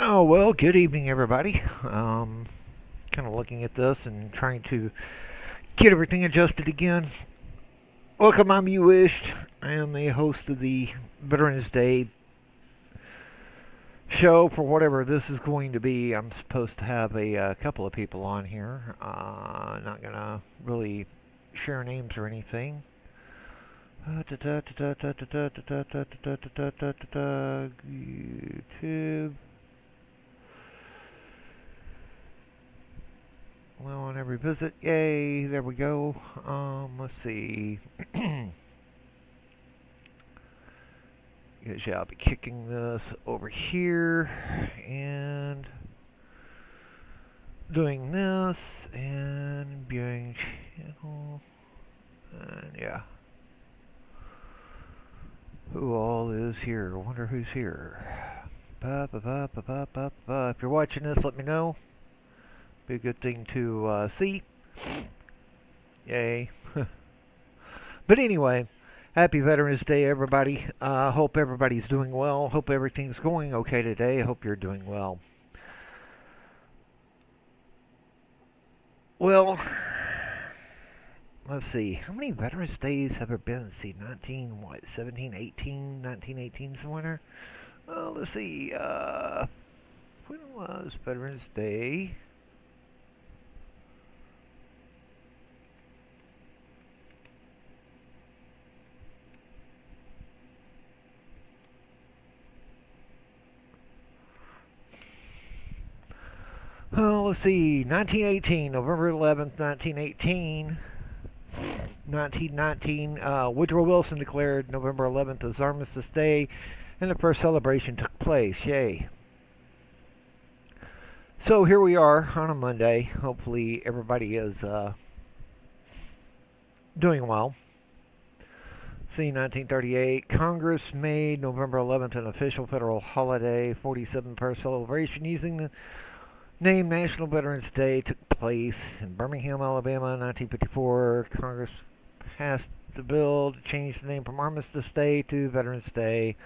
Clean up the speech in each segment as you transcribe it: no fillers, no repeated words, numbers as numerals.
Oh, well, good evening, everybody. Kind of looking at this and trying to get everything adjusted again. Welcome, I'm You Wished. I am the host of the Veterans Day show for whatever this is going to be. I'm supposed to have a couple of people on here. Not going to really share names or anything. YouTube. Well, on every visit. Yay, there we go. Let's see. Usually I'll be kicking this over here and doing this and viewing channel. And yeah. Who all is here? I wonder who's here. If you're watching this, let me know. Be a good thing to see. Yay. But anyway, happy Veterans Day, everybody. Hope everybody's doing well. Hope everything's going okay today. Hope you're doing well. Well, let's see. How many Veterans Days have there been? Let's see, 19, what, 17, 18, 1918 somewhere? Well, let's see. When was Veterans Day? Oh, let's see. 1918, November 11th, 1918. 1919, Woodrow Wilson declared November 11th as Armistice Day, and the first celebration took place. Yay. So here we are on a Monday. Hopefully everybody is doing well. See, 1938, Congress made November 11th an official federal holiday. 47 first celebration using the name National Veterans Day took place in Birmingham, Alabama, 1954. Congress passed the bill to change the name from Armistice Day to Veterans Day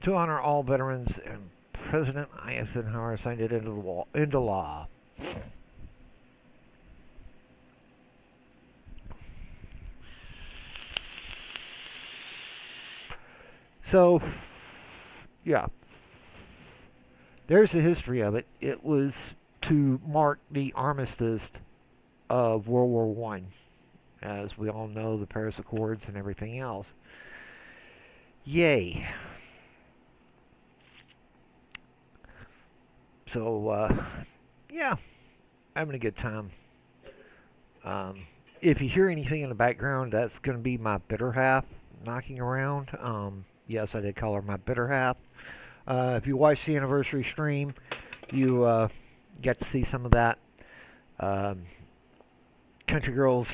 to honor all veterans, and President Eisenhower signed it into law. So, yeah, there's the history of it. It was to mark the armistice of World War One, as we all know, the Paris Accords and everything else. Yay! So, yeah, having a good time. If you hear anything in the background, that's going to be my bitter half knocking around. Yes, I did call her my bitter half. If you watched the anniversary stream, you get to see some of that. Um, Country Girls,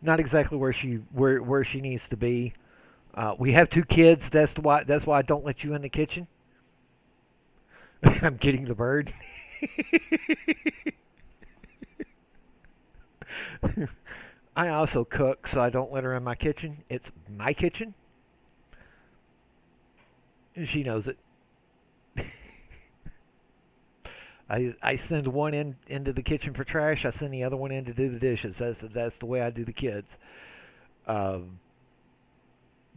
not exactly where she needs to be. We have two kids. That's why I don't let you in the kitchen. I'm getting the bird. I also cook, so I don't let her in my kitchen. It's my kitchen, and she knows it. I send one into the kitchen for trash. I send the other one in to do the dishes. That's the way I do the kids. Um,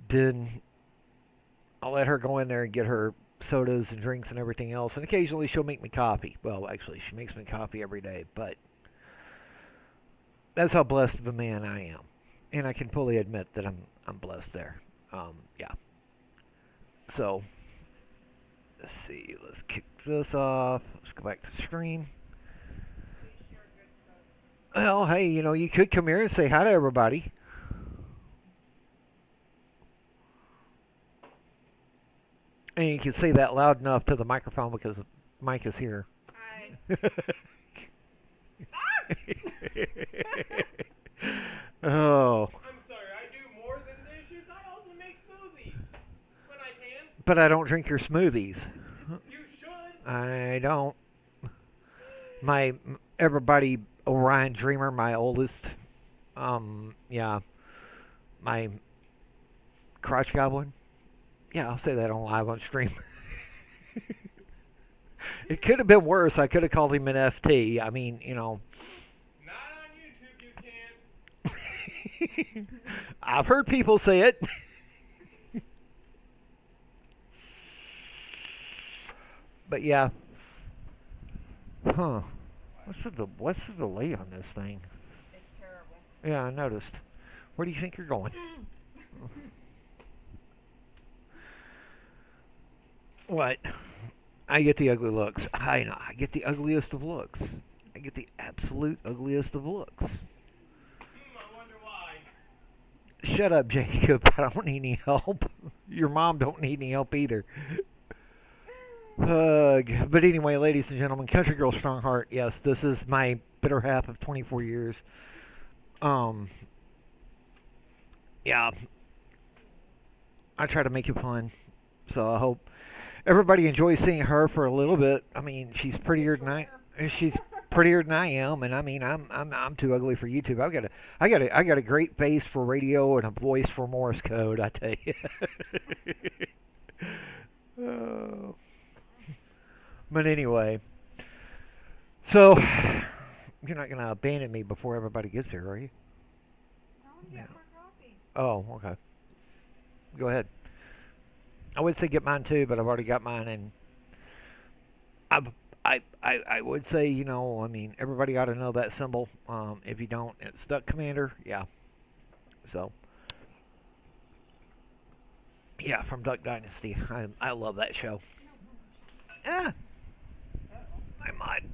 then I'll let her go in there and get her sodas and drinks and everything else. And occasionally she'll make me coffee. Well, actually, she makes me coffee every day. But that's how blessed of a man I am, and I can fully admit that I'm blessed there. Yeah. So let's see. Let's kick this off. Let's go back to the stream. Well, hey, you could come here and say hi to everybody. And you can say that loud enough to the microphone because the mic is here. Hi. Oh, I'm sorry, I do more than dishes. I also make smoothies when I can. but I don't drink your smoothies. You should. I don't. My everybody Orion Dreamer, my oldest, yeah, my crotch goblin. Yeah, I'll say that on live on stream. It could have been worse. I could have called him an FT. I mean, Not on YouTube, you can't. I've heard people say it. But yeah. Huh. What's the delay on this thing? It's terrible. Yeah, I noticed. Where do you think you're going? What? I get the ugly looks. I know. I get the ugliest of looks. I get the absolute ugliest of looks. I wonder why. Shut up, Jacob. I don't need any help. Your mom don't need any help either. But anyway, ladies and gentlemen, Country Girl Strongheart. Yes, this is my better half of 24 years. Um, yeah, I try to make it fun. So I hope everybody enjoys seeing her for a little bit. I mean, she's prettier than I am, and I mean, I'm too ugly for YouTube. I got a great face for radio and a voice for Morse code. I tell you. Oh. But anyway, so you're not gonna abandon me before everybody gets here, are you? I want to get more coffee. Oh, okay. Go ahead. I would say get mine too, but I've already got mine, and I would say, I mean, everybody ought to know that symbol. If you don't, it's Duck Commander. Yeah. So, yeah, from Duck Dynasty. I love that show. Ah, I'm on.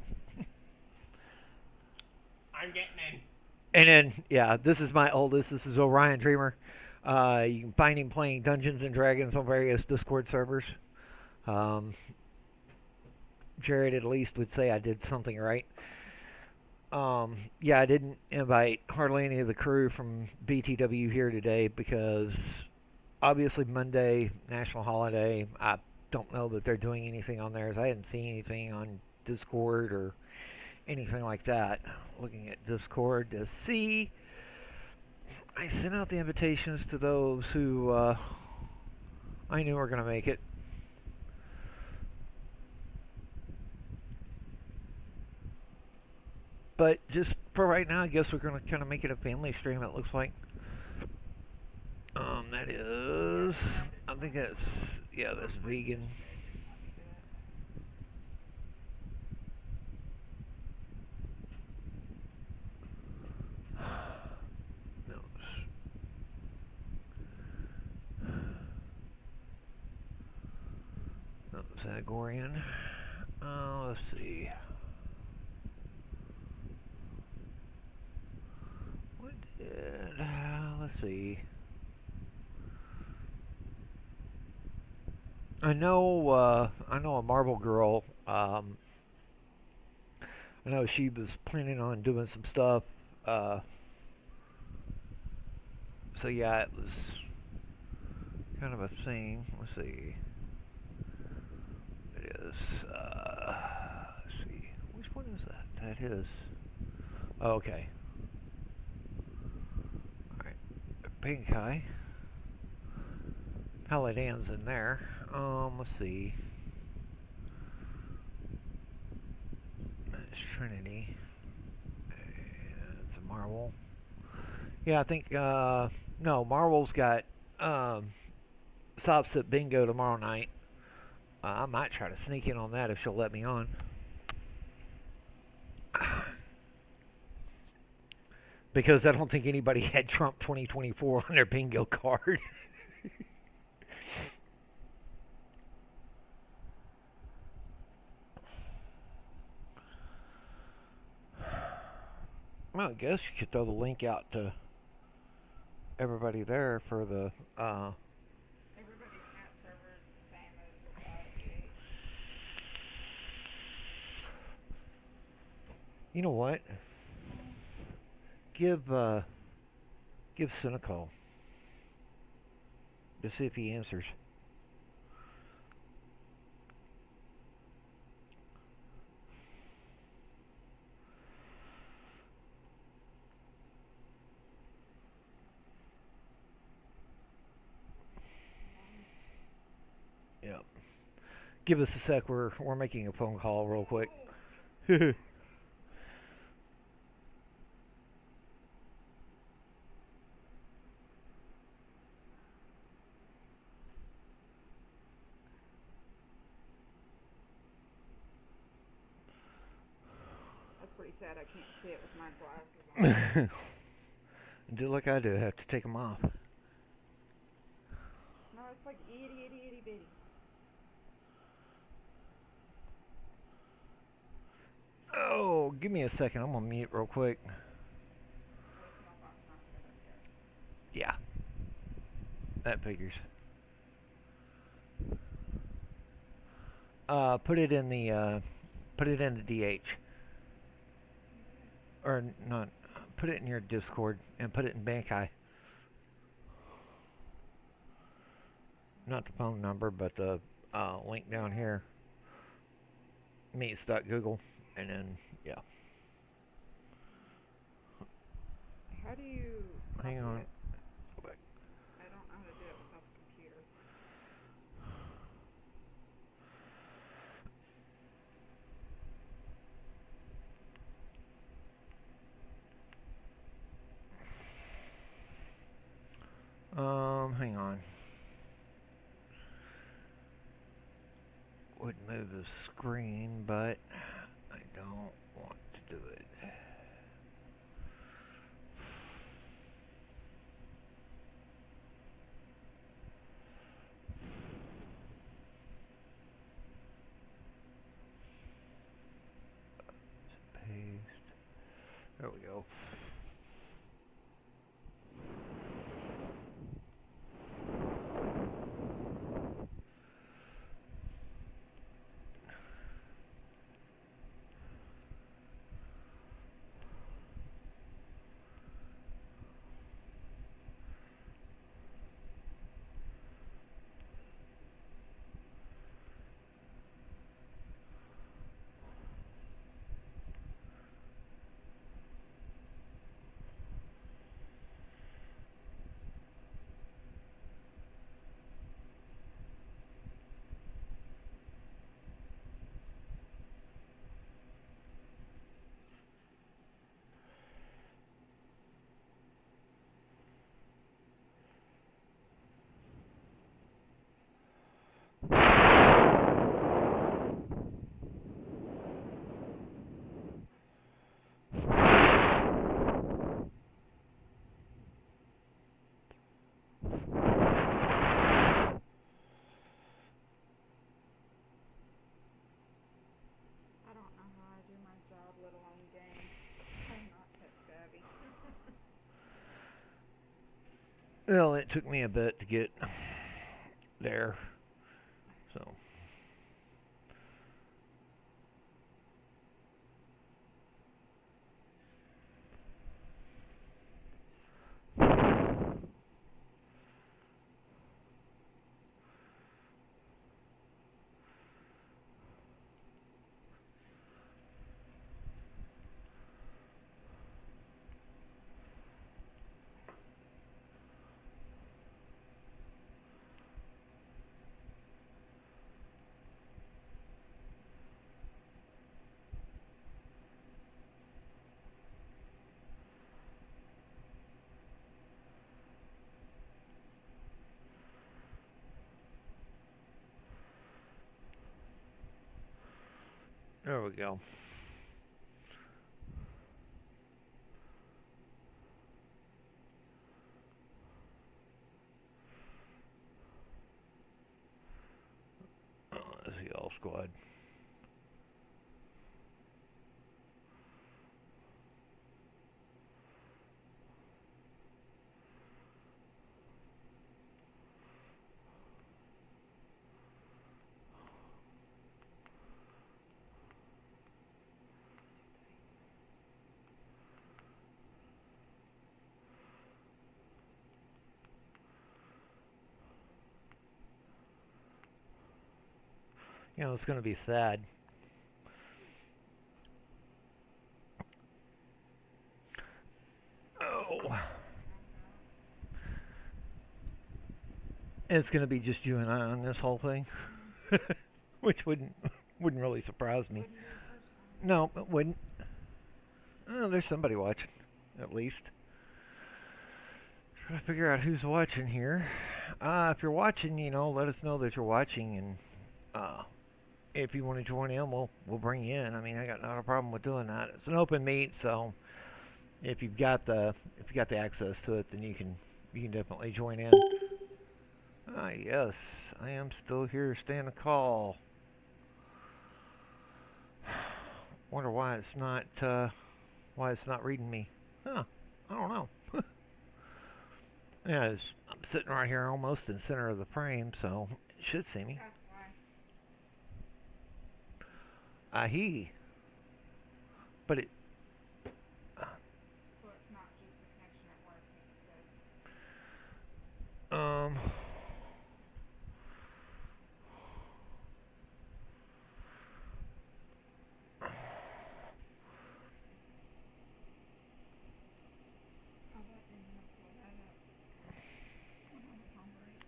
I'm getting in. And then, yeah, this is my oldest. This is Orion Dreamer. You can find him playing Dungeons and Dragons on various Discord servers. Jared at least would say I did something right. Yeah, I didn't invite hardly any of the crew from BTW here today because obviously Monday, national holiday. I don't know that they're doing anything on theirs. I hadn't seen anything on Discord or anything like that. Looking at Discord to see. I sent out the invitations to those who I knew were going to make it. But just for right now, I guess we're going to kind of make it a family stream, it looks like. That is, I think that's vegan. No, Zagorian. Let's see. What did? Let's see. I know a Marvel girl. I know she was planning on doing some stuff. So yeah, it was kind of a thing. Let's see. It is. Let's see. Which one is that? That is. Oh, okay. All right. Pink Eye. Paladin's in there. Let's see. That's Trinity. It's a Marvel. Yeah, I think. No, Marvel's got Sops at Bingo tomorrow night. I might try to sneak in on that if she'll let me on. Because I don't think anybody had Trump 2024 on their bingo card. Well, I guess you could throw the link out to everybody there for the. Everybody's cat server is the same as the You know what? Give Sin a call. To see if he answers. Give us a sec. We're making a phone call real quick. That's pretty sad. I can't see it with my glasses on. Do like I do. Have to take them off. No, it's like itty bitty. Oh, give me a second. I'm gonna mute real quick. Voicemail box not set up yet. Yeah, that figures. Put it in the DH, or not. Put it in your Discord and put it in Bankai. Not the phone number, but the link down here. Meets.google, and then yeah. How do you Hang copy on. it? Go back. I don't know how to do it without the computer. Hang on. Would move the screen, but I don't want to do it. Paste. There we go. I don't know how I do my job, let alone game. I'm not tech savvy. Well, it took me a bit to get there, so. There we go. Oh, that's the all squad. You know, it's going to be sad. Oh. It's going to be just you and I on this whole thing. which wouldn't really surprise me. Wouldn't be the first time. No, it wouldn't. Oh, there's somebody watching, at least. Trying to figure out who's watching here. If you're watching, let us know that you're watching, and if you want to join in, we'll bring you in. I mean, I got not a problem with doing that. It's an open meet, so if you've got the access to it, then you can definitely join in. Yes, I am still here. Staying the call. Wonder why it's not reading me. Huh? I don't know. Yeah, I'm sitting right here, almost in the center of the frame, so it should see me. That's why. He. But it. So it's not just the connection at work, it's this. Um. Oh, that didn't have to pull that up when I was on break.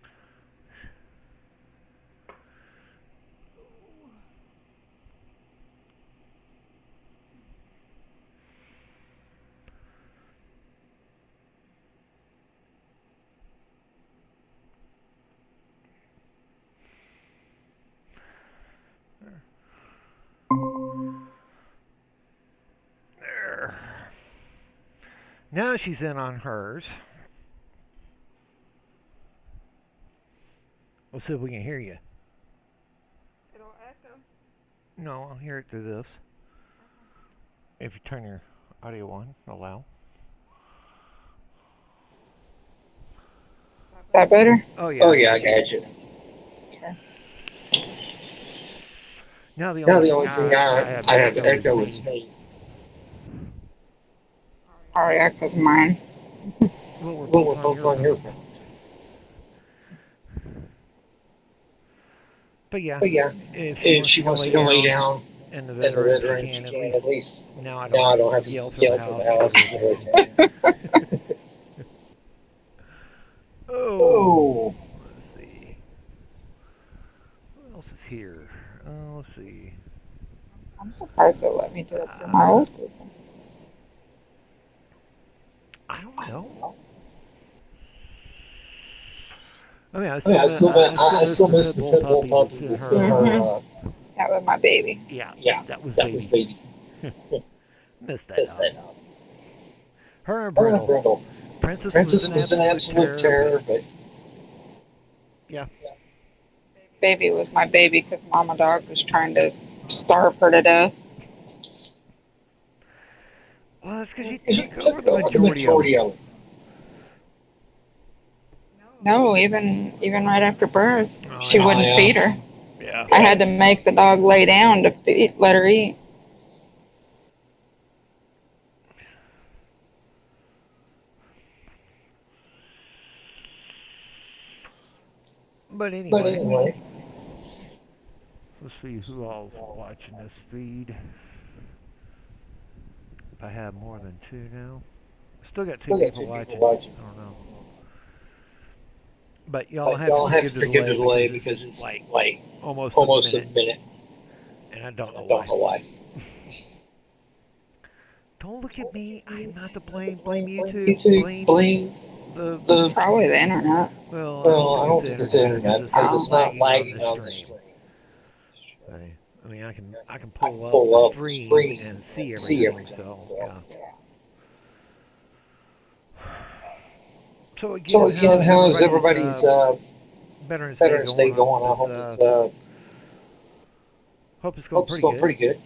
Ooh. There. Now she's in on hers. Let's see if we can hear you. It'll echo. No, I'll hear it through this. If you turn your audio on, allow. Is Is that better? Oh yeah. Oh yeah, I got you. Okay. Now the Now only the only thing I have echo is me. Sorry, echoes mine. Well, we're Well, we're both on your phone. phone. But yeah, But yeah, if she wants to go lay down in the in the bedroom, bedroom, she she can can at least. Now I Now I don't don't have have to to yell yell through through the house. the house. Oh, Oh, let's see. What else is here? Let's see. I'm surprised they let me do it through my old people. I don't know. I mean, I still miss the pit bull puppy that's in her. That was my baby. Yeah, that was was baby. baby. Missed that Miss dog. that dog. Her and Her Brindle. and Brindle. Princess was an absolute terror, but yeah. Baby was my baby because Mama Dog was trying to starve her to death. Well, that's because you she took over the majority of it. of it. No, even right after birth, she yeah. wouldn't feed her. Yeah. I had to make the dog lay down to let her eat. But anyway, anyway, let's see who all's watching this feed. If I have more than two now. Still got two people watching. I don't know. But y'all have to forgive the delay because it's like almost a minute. And I don't know why. Don't look at me. I'm not to blame. Blame YouTube. Blame the Probably the internet. Well, I don't think it's the internet because it's not lagging on the stream. I mean, I can pull up the stream and see everything. So yeah. So again, how is everybody's Veterans Day going? I hope it's going pretty good.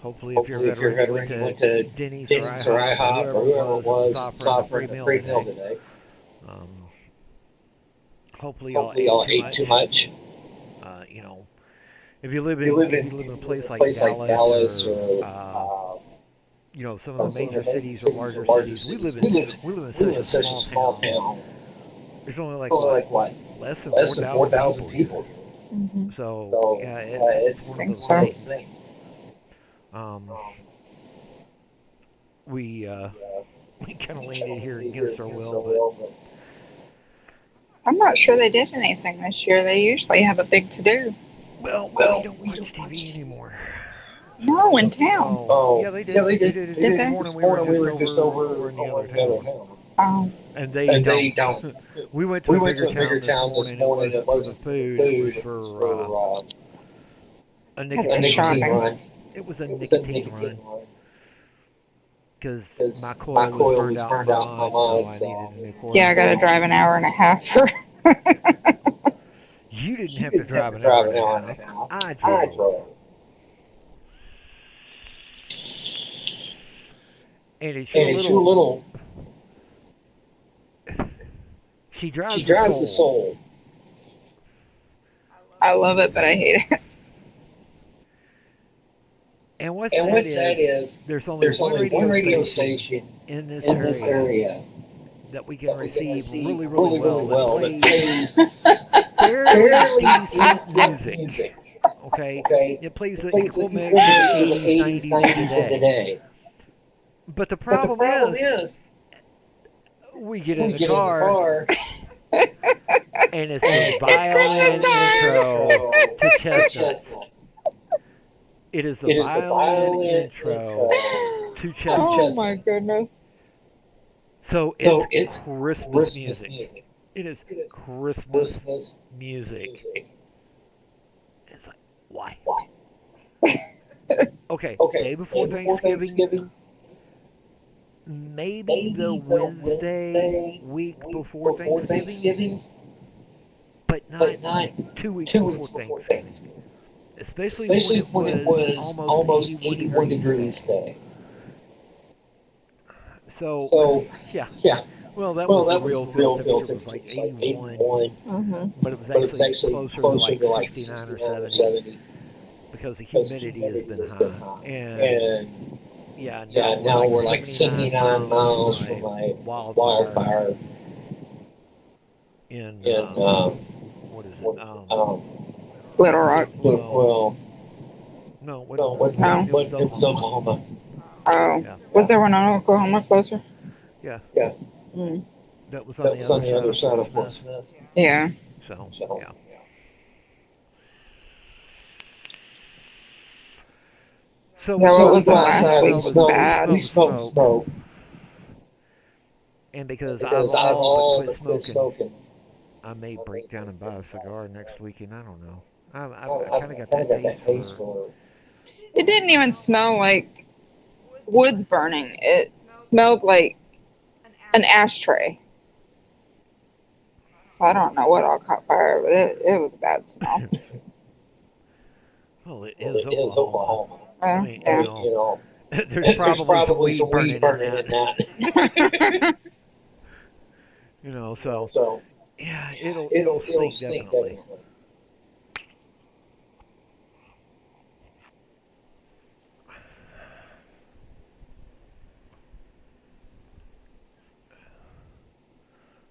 Hopefully, if you're a veteran, you went to Denny's or IHOP or whoever it was, offering a free meal today. Hopefully y'all ate too much. If you live in a place like Dallas or some of the major cities or larger cities, we live in such a small town. There's only like what? Less than 4,000 people. Mm-hmm. So yeah, it's one of those things. We kind of landed here against our will, but I'm not sure they did anything this year. They usually have a big to-do. Well, we don't watch TV anymore. No, in town. Oh, yeah, they did. Yeah, they They did. did it Did this they? morning. This morning we were just over in the other town, Oh, and they and they don't. don't. We went to We a went bigger to a bigger town this town this morning. It morning. It wasn't for the wasn't for the food. It was food. It was for for a a nicotine for shopping. nicotine run. It was a It was a nicotine run nicotine run. because Because my my coil was coil burned was out in burned out in my mine, so mind, I so needed a new coil. yeah, I got to drive an hour and a half for. You didn't you have to didn't drive have an to hour drive and an a hour and a half. half. I I drove. drove. And it's And your it's your little. little. She drives She the drives the soul. soul. I love it, but I hate it. And what's And sad what's sad is is there's only there's one only one radio radio station station in this in this area area that we can that we can receive receive really, really, really well well that that plays plays fairly fairly decent decent music. music. Okay? Okay? It plays It the plays the equal mix equal of the mix of the 80s, 80s, 90s, and 90s, and today. today. But the But the problem problem is, is, we get we in the get in the car, car, and it's and the it's the violin intro intro to to Chestnuts. Chestnuts. It is the It is the violin violin intro intro to to Chestnuts. Oh my goodness. So So it's it's Christmas Christmas music. music. It is It is Christmas Christmas music. music. It's like, why? Why? Okay, Okay, day before Thanksgiving, maybe the Wednesday week before Thanksgiving, but but not not 2 weeks 2 before weeks before Thanksgiving. Thanksgiving. Especially Especially when when it it was was almost almost 81 81 degrees day. day. So, So, yeah. yeah. Well, that Well, was the that was real the field real field temperature. It was like temperature. It was like 81, 81, Mhm. but it was but it was actually actually closer to like 69 69 or or 70 70 because the because the humidity has humidity been has been high. high. And And yeah, yeah, now we're like 79 miles miles from from my my wildfire wildfire in in what is it? Little Rock. Well, no, no, what, what, No. it what, was it was Oklahoma. Oklahoma. Oh. Yeah. Was there one on Oklahoma closer? Yeah, Yeah, Mm. that was on that the was on the other other side side of of Fort Fort Smith. Smith. Yeah. So, So, yeah. So Yeah, what was we it last week? smelled Was bad. we smelled smoke. And because Because I've I've all all but but quit quit smoking. I may break down and buy a cigar next weekend. I don't know. I I kind of got kind that of got that taste for It didn't even smell like wood burning. It smelled like an ashtray. So I don't know what all caught fire, but it was a bad smell. Well, it Well, is it is Oklahoma. Oklahoma. I Well, mean, yeah. you know, there's There's probably some weed weed burning in burning that. in that. You know, so So yeah, it'll it'll stink stink definitely.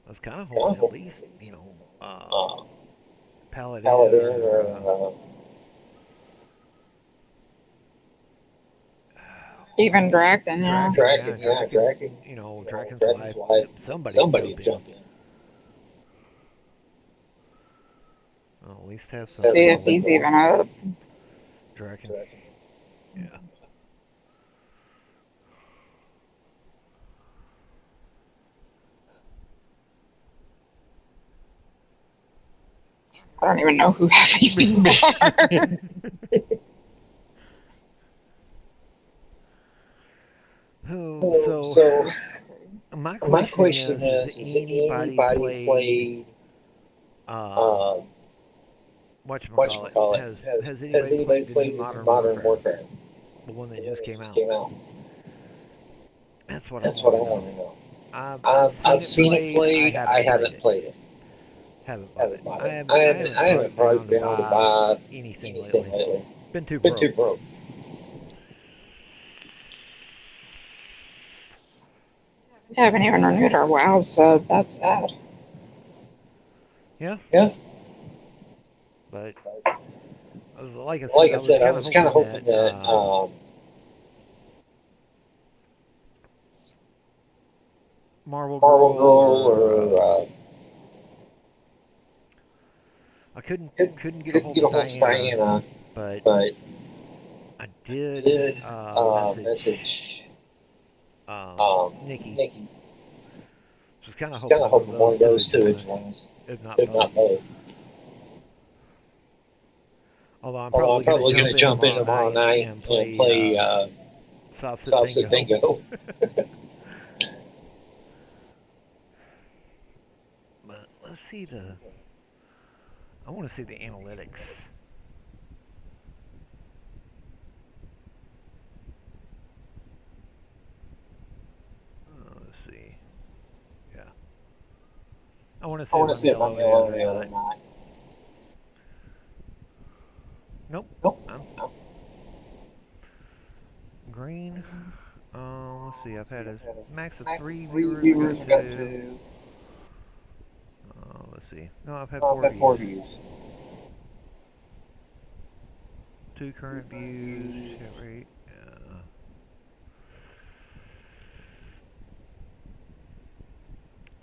I was kind of hoping at least, you know, Paladin Paladin or Even Draken, yeah. Draken. You know, Draken's Draken's wife. wife. Somebody Somebody jump jump in. in. Well, at least have some. See if he's even up. Draken. Yeah. I don't even know who half these people are. So my my question is is anybody played whatchamacallit? Has anybody played the new Modern Warfare? The one that just came out. That's what I want to know. I've seen it played. I haven't played it. Haven't bought it. I haven't broke down to buy anything lately. lately. Been too Been broke. too broke. We haven't even renewed our WoW sub. That's sad. Yeah. Yeah. But like I said, I was kind of hoping that Marvel Girl Girl or a couldn't get a hold get a of hold of Diana, Diana, but but I did did message Nikki. Nikki. Just kind of Kind hoping of one of hoping one those of two those would two join would us, join us, if not if not both. both. Although I'm Although I'm probably probably going going to to jump jump in in tomorrow tomorrow night night and and play play South Sit South Sit Bingo. Bingo. But let's see I want to see the analytics. Let's see. Yeah. I want to I see if want to I'm see if I'm yellow yellow or or not. not. Nope. Nope. I'm green. Let's see. I've had a max of 3 viewers. I got Viewers, got 2. two. Let's see. No, I've had I've 4 had 4 views. views. 2 current views. Hit rate.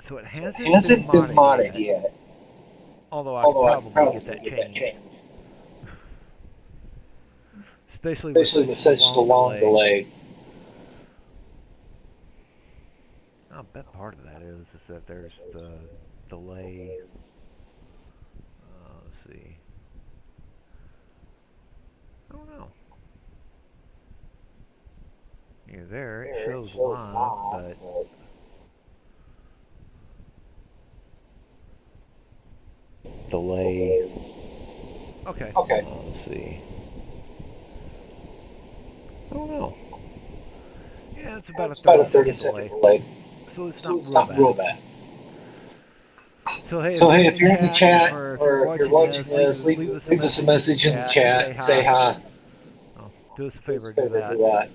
So it hasn't been modded yet. Although I could probably get that changed. Especially with such a long delay. I bet part of that is that there's the delay. Let's see. I don't know. Yeah, there it shows live, but delay. Okay. Let's see. I don't know. Yeah, it's about a 30-second delay. So it's not real bad. So hey, if you're in the chat or if you're watching this, leave us a message in the chat. Say hi. Oh, do us a favor, Do do that. that.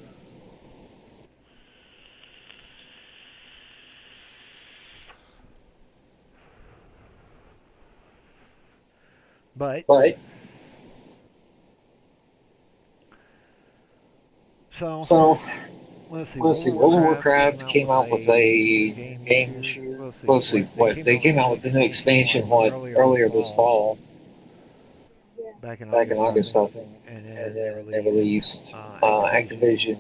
But so let's see. World of Warcraft came out with a game this year. Let's see. What they came out with the new expansion earlier this fall. Back in August, I think. And And then they released Activision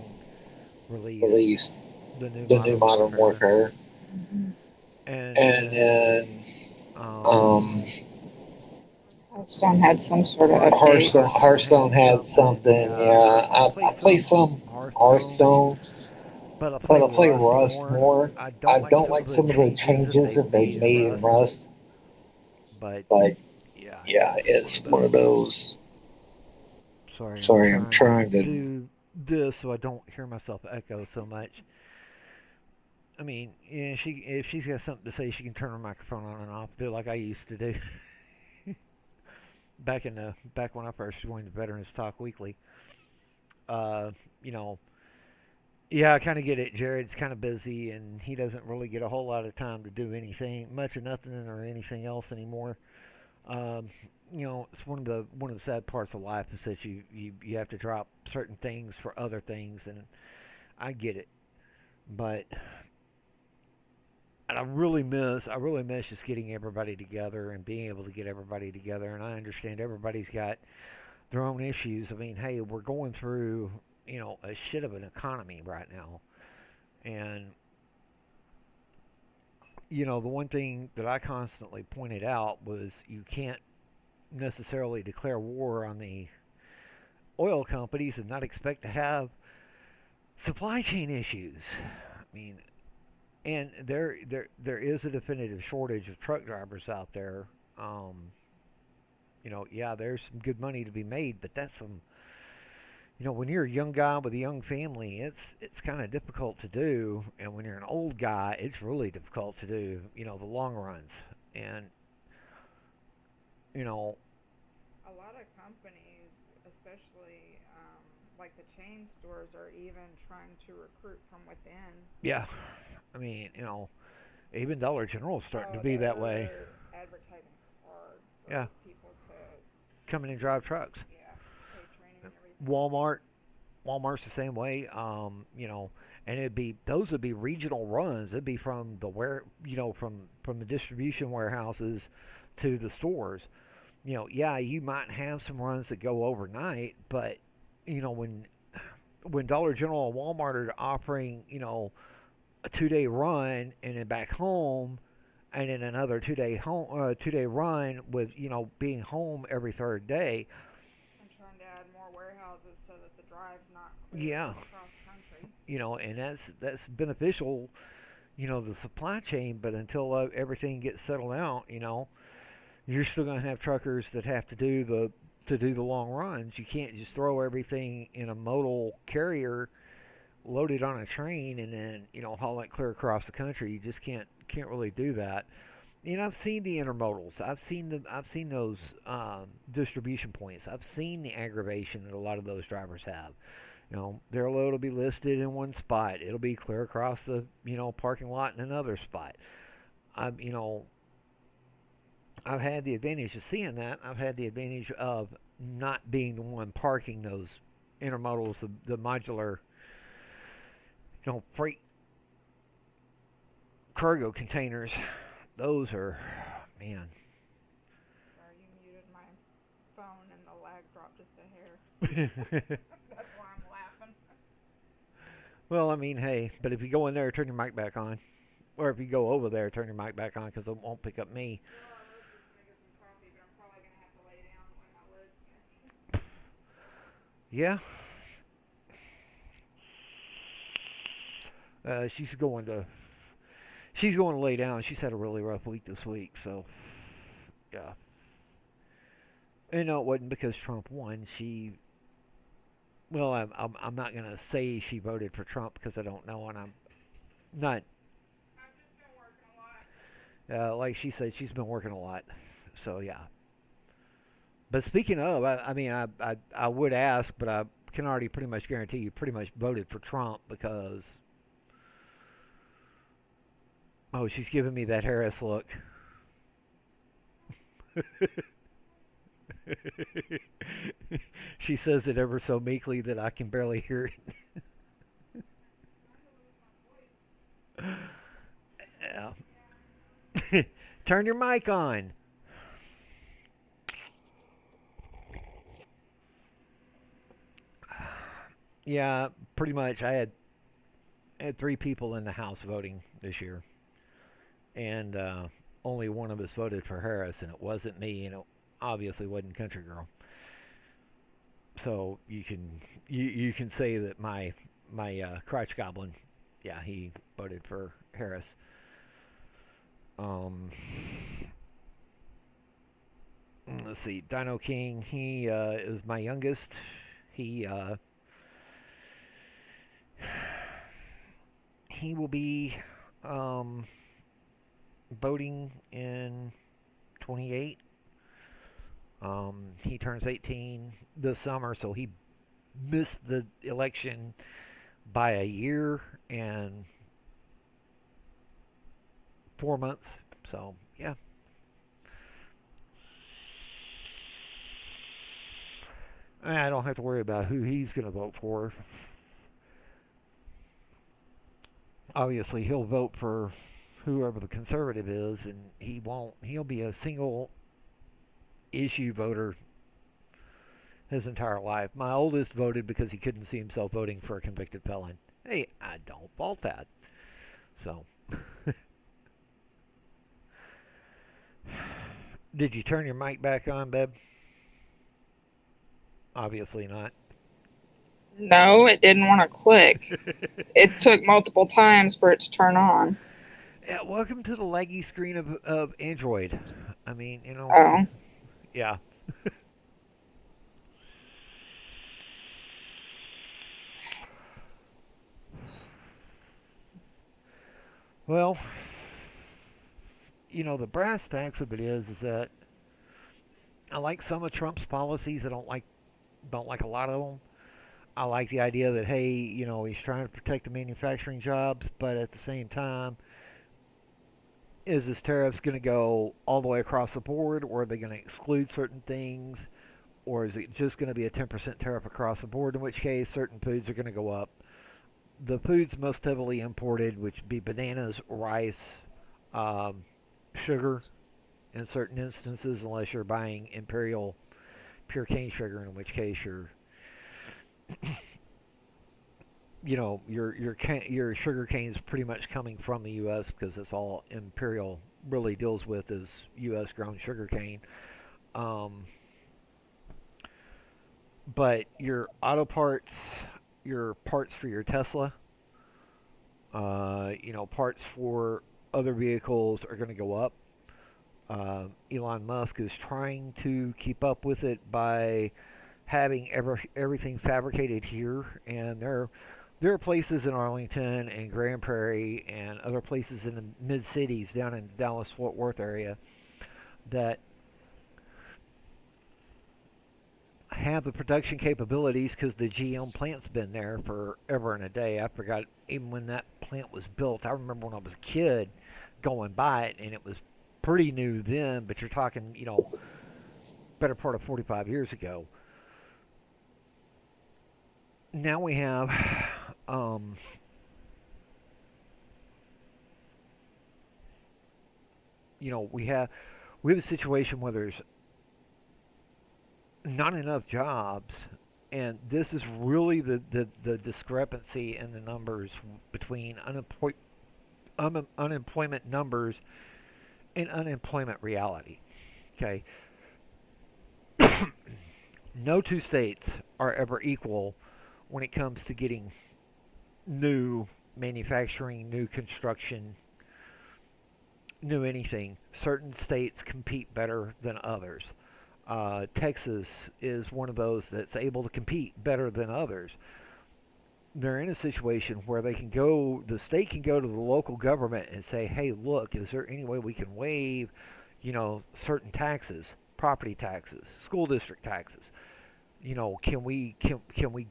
released the the new Modern Warfare. Mm-hmm. And then Hearthstone had some sort of update. Hearthstone had something. Yeah, I play some Hearthstone, but I play play Rust more. I I don't don't like some of the changes that they made in Rust. But yeah, it's one of those. Sorry, I'm trying to do this so I don't hear myself echo so much. I mean, yeah, if she's got something to say, she can turn her microphone on and off, do it like I used to do. back when I first joined the Veterans Talk Weekly. You know, yeah, I kind of get it. Jared's kind of busy, and he doesn't really get a whole lot of time to do anything, much of nothing, or anything else anymore. You know, it's one of the sad parts of life is that you have to drop certain things for other things, and I get it, but I really miss just getting everybody together and being able to get everybody together. And I understand everybody's got their own issues. I mean, hey, we're going through a shit of an economy right now, and the one thing that I constantly pointed out was you can't necessarily declare war on the oil companies and not expect to have supply chain issues. I mean, and there is a definitive shortage of truck drivers out there. Yeah, there's some good money to be made, but that's some, when you're a young guy with a young family, it's kind of difficult to do, and when you're an old guy, it's really difficult to do. The long runs, and a lot of companies, especially like the chain stores, are even trying to recruit from within. Yeah, I mean, even Dollar General is starting to be that way. Advertising hard for people to come in and drive trucks. Yeah, pay training and everything. Walmart's the same way. And those would be regional runs. It'd be from the from the distribution warehouses to the stores. Yeah, you might have some runs that go overnight, but when Dollar General and Walmart are offering, a 2 day run and then back home, and then another 2 day run with being home every third day. And trying to add more warehouses so that the drive's not Yeah, across country. and that's beneficial, the supply chain. But until everything gets settled out, you're still going to have truckers that have to do the long runs. You can't just throw everything in a modal carrier, load it on a train, and then haul it clear across the country. You just can't really do that. I've seen the intermodals. I've seen those distribution points. I've seen the aggravation that a lot of those drivers have. Their load will be listed in one spot. It'll be clear across the parking lot in another spot. I've you know I've had the advantage of seeing that. I've had the advantage of not being the one parking those intermodals, the modular, freight cargo containers. Those are, man. Sorry, you muted my phone and the lag dropped just a hair. That's why I'm laughing. Well, I mean, hey, but if you go in there, turn your mic back on. Or if you go over there, turn your mic back on because it won't pick up me. Well, I was just gonna get some coffee, but I'm probably gonna have to lay down when my lid's. Yeah. She's going to lay down. She's had a really rough week this week, so yeah. And no, it wasn't because Trump won. Well, I'm not gonna say she voted for Trump because I don't know, and I'm not. I've just been working a lot. Like she said, she's been working a lot, so yeah. But speaking of, I mean, I would ask, but I can already pretty much guarantee you pretty much voted for Trump because. Oh, she's giving me that Harris look. She says it ever so meekly that I can barely hear it. Yeah. Turn your mic on. Yeah, pretty much. I had 3 people in the House voting this year, and only one of us voted for Harris, and it wasn't me, and it obviously wasn't Country Girl. So you can say that my crotch goblin, yeah, he voted for Harris. Let's see, Dino King, he is my youngest. He will be voting in 28. He turns 18 this summer, so he missed the election by a year and 4 months. So, yeah. I don't have to worry about who he's going to vote for. Obviously, he'll vote for whoever the conservative is, and he'll be a single issue voter his entire life. My oldest voted because he couldn't see himself voting for a convicted felon. Hey, I don't fault that. So, did you turn your mic back on, Beb? Obviously not. No, it didn't want to click. It took multiple times for it to turn on. Yeah, welcome to the laggy screen of Android. I mean, Oh. Yeah. Well, the brass tacks of it is that I like some of Trump's policies. I don't like a lot of them. I like the idea that, hey, he's trying to protect the manufacturing jobs, but at the same time, is this tariffs going to go all the way across the board, or are they going to exclude certain things, or is it just going to be a 10% tariff across the board, in which case certain foods are going to go up? The foods most heavily imported, which would be bananas, rice, sugar, in certain instances, unless you're buying Imperial pure cane sugar, in which case you're, your sugar cane is pretty much coming from the U.S. because that's all Imperial really deals with is U.S. grown sugar cane. But your auto parts, your parts for your Tesla, parts for other vehicles are going to go up. Elon Musk is trying to keep up with it by having everything fabricated here, and there are places in Arlington and Grand Prairie and other places in the mid cities down in Dallas Fort Worth area that have the production capabilities because the GM plant's been there forever and a day. I forgot even when that plant was built. I remember when I was a kid going by it, and it was pretty new then, but you're talking, better part of 45 years ago. Now we have, we have a situation where there's not enough jobs, and this is really the discrepancy in the numbers between unemployment numbers and unemployment reality. Okay, no two states are ever equal when it comes to getting new manufacturing, new construction, new anything. Certain states compete better than others. Texas is one of those that's able to compete better than others. They're in a situation where the state can go to the local government and say, hey, look, is there any way we can waive, certain taxes, property taxes, school district taxes? Can we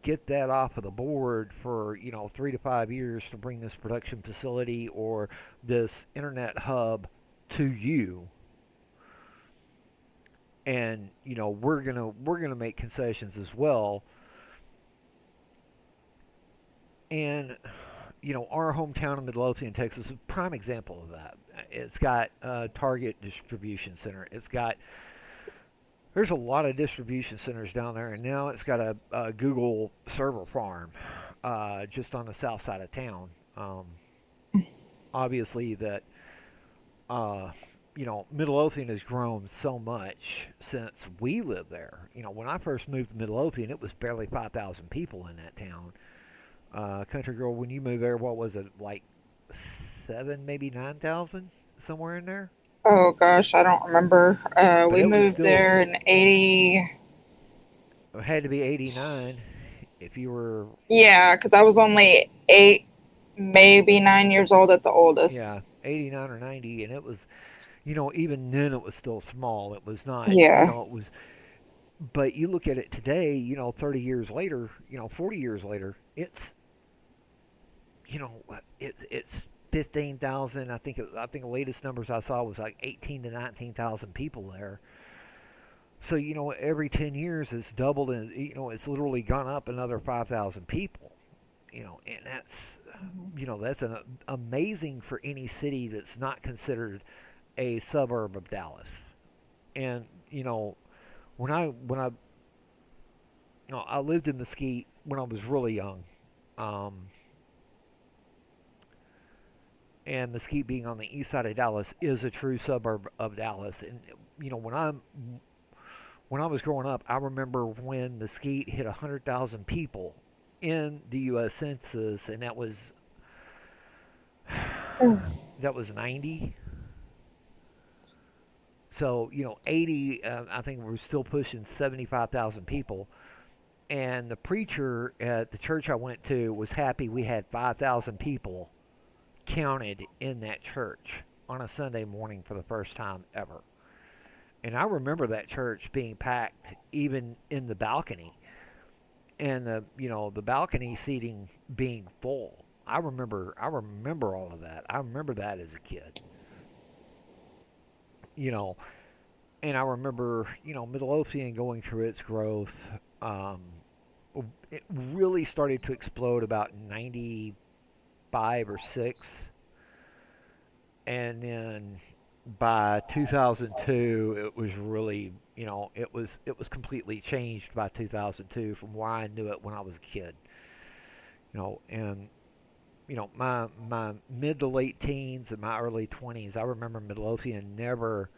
get that off of the board for 3 to 5 years to bring this production facility or this internet hub to you? And we're gonna make concessions as well. And our hometown of Midlothian, Texas, is a prime example of that. It's got a Target distribution center. There's a lot of distribution centers down there, and now it's got a Google server farm just on the south side of town. Obviously, that Midlothian has grown so much since we lived there. When I first moved to Midlothian, it was barely 5,000 people in that town. Country Girl, when you moved there, what was it, like 7, maybe 9,000, somewhere in there? Oh gosh, I don't remember. But We it was moved still, there in 80. it had to be 89 if you were, Yeah, because I was only 8, maybe 9 years old at the oldest. yeah, 89 or 90, and it was, even then it was still small. It was not, Yeah. it was, but you look at it today, 30 years later, 40 years later, you know, it's 15,000. I think the latest numbers I saw was like 18 to 19,000 people there. So every 10 years it's doubled, and it's literally gone up another 5,000 people. And that's an amazing for any city that's not considered a suburb of Dallas. And when I I lived in Mesquite when I was really young. Um, and Mesquite being on the east side of Dallas is a true suburb of Dallas. And when I was growing up, I remember when Mesquite hit 100,000 people in the U.S. Census, and that was 90. So 80. I think we're still pushing 75,000 people. And the preacher at the church I went to was happy we had 5,000 people counted in that church on a Sunday morning for the first time ever. And I remember that church being packed even in the balcony, and the balcony seating being full. I remember all of that. I remember that as a kid. And I remember Midlothian going through its growth. It really started to explode about 95 or 6, and then by 2002, it was really, it was completely changed by 2002 from where I knew it when I was a kid. And my mid to late teens and my early 20s, I remember Midlothian never.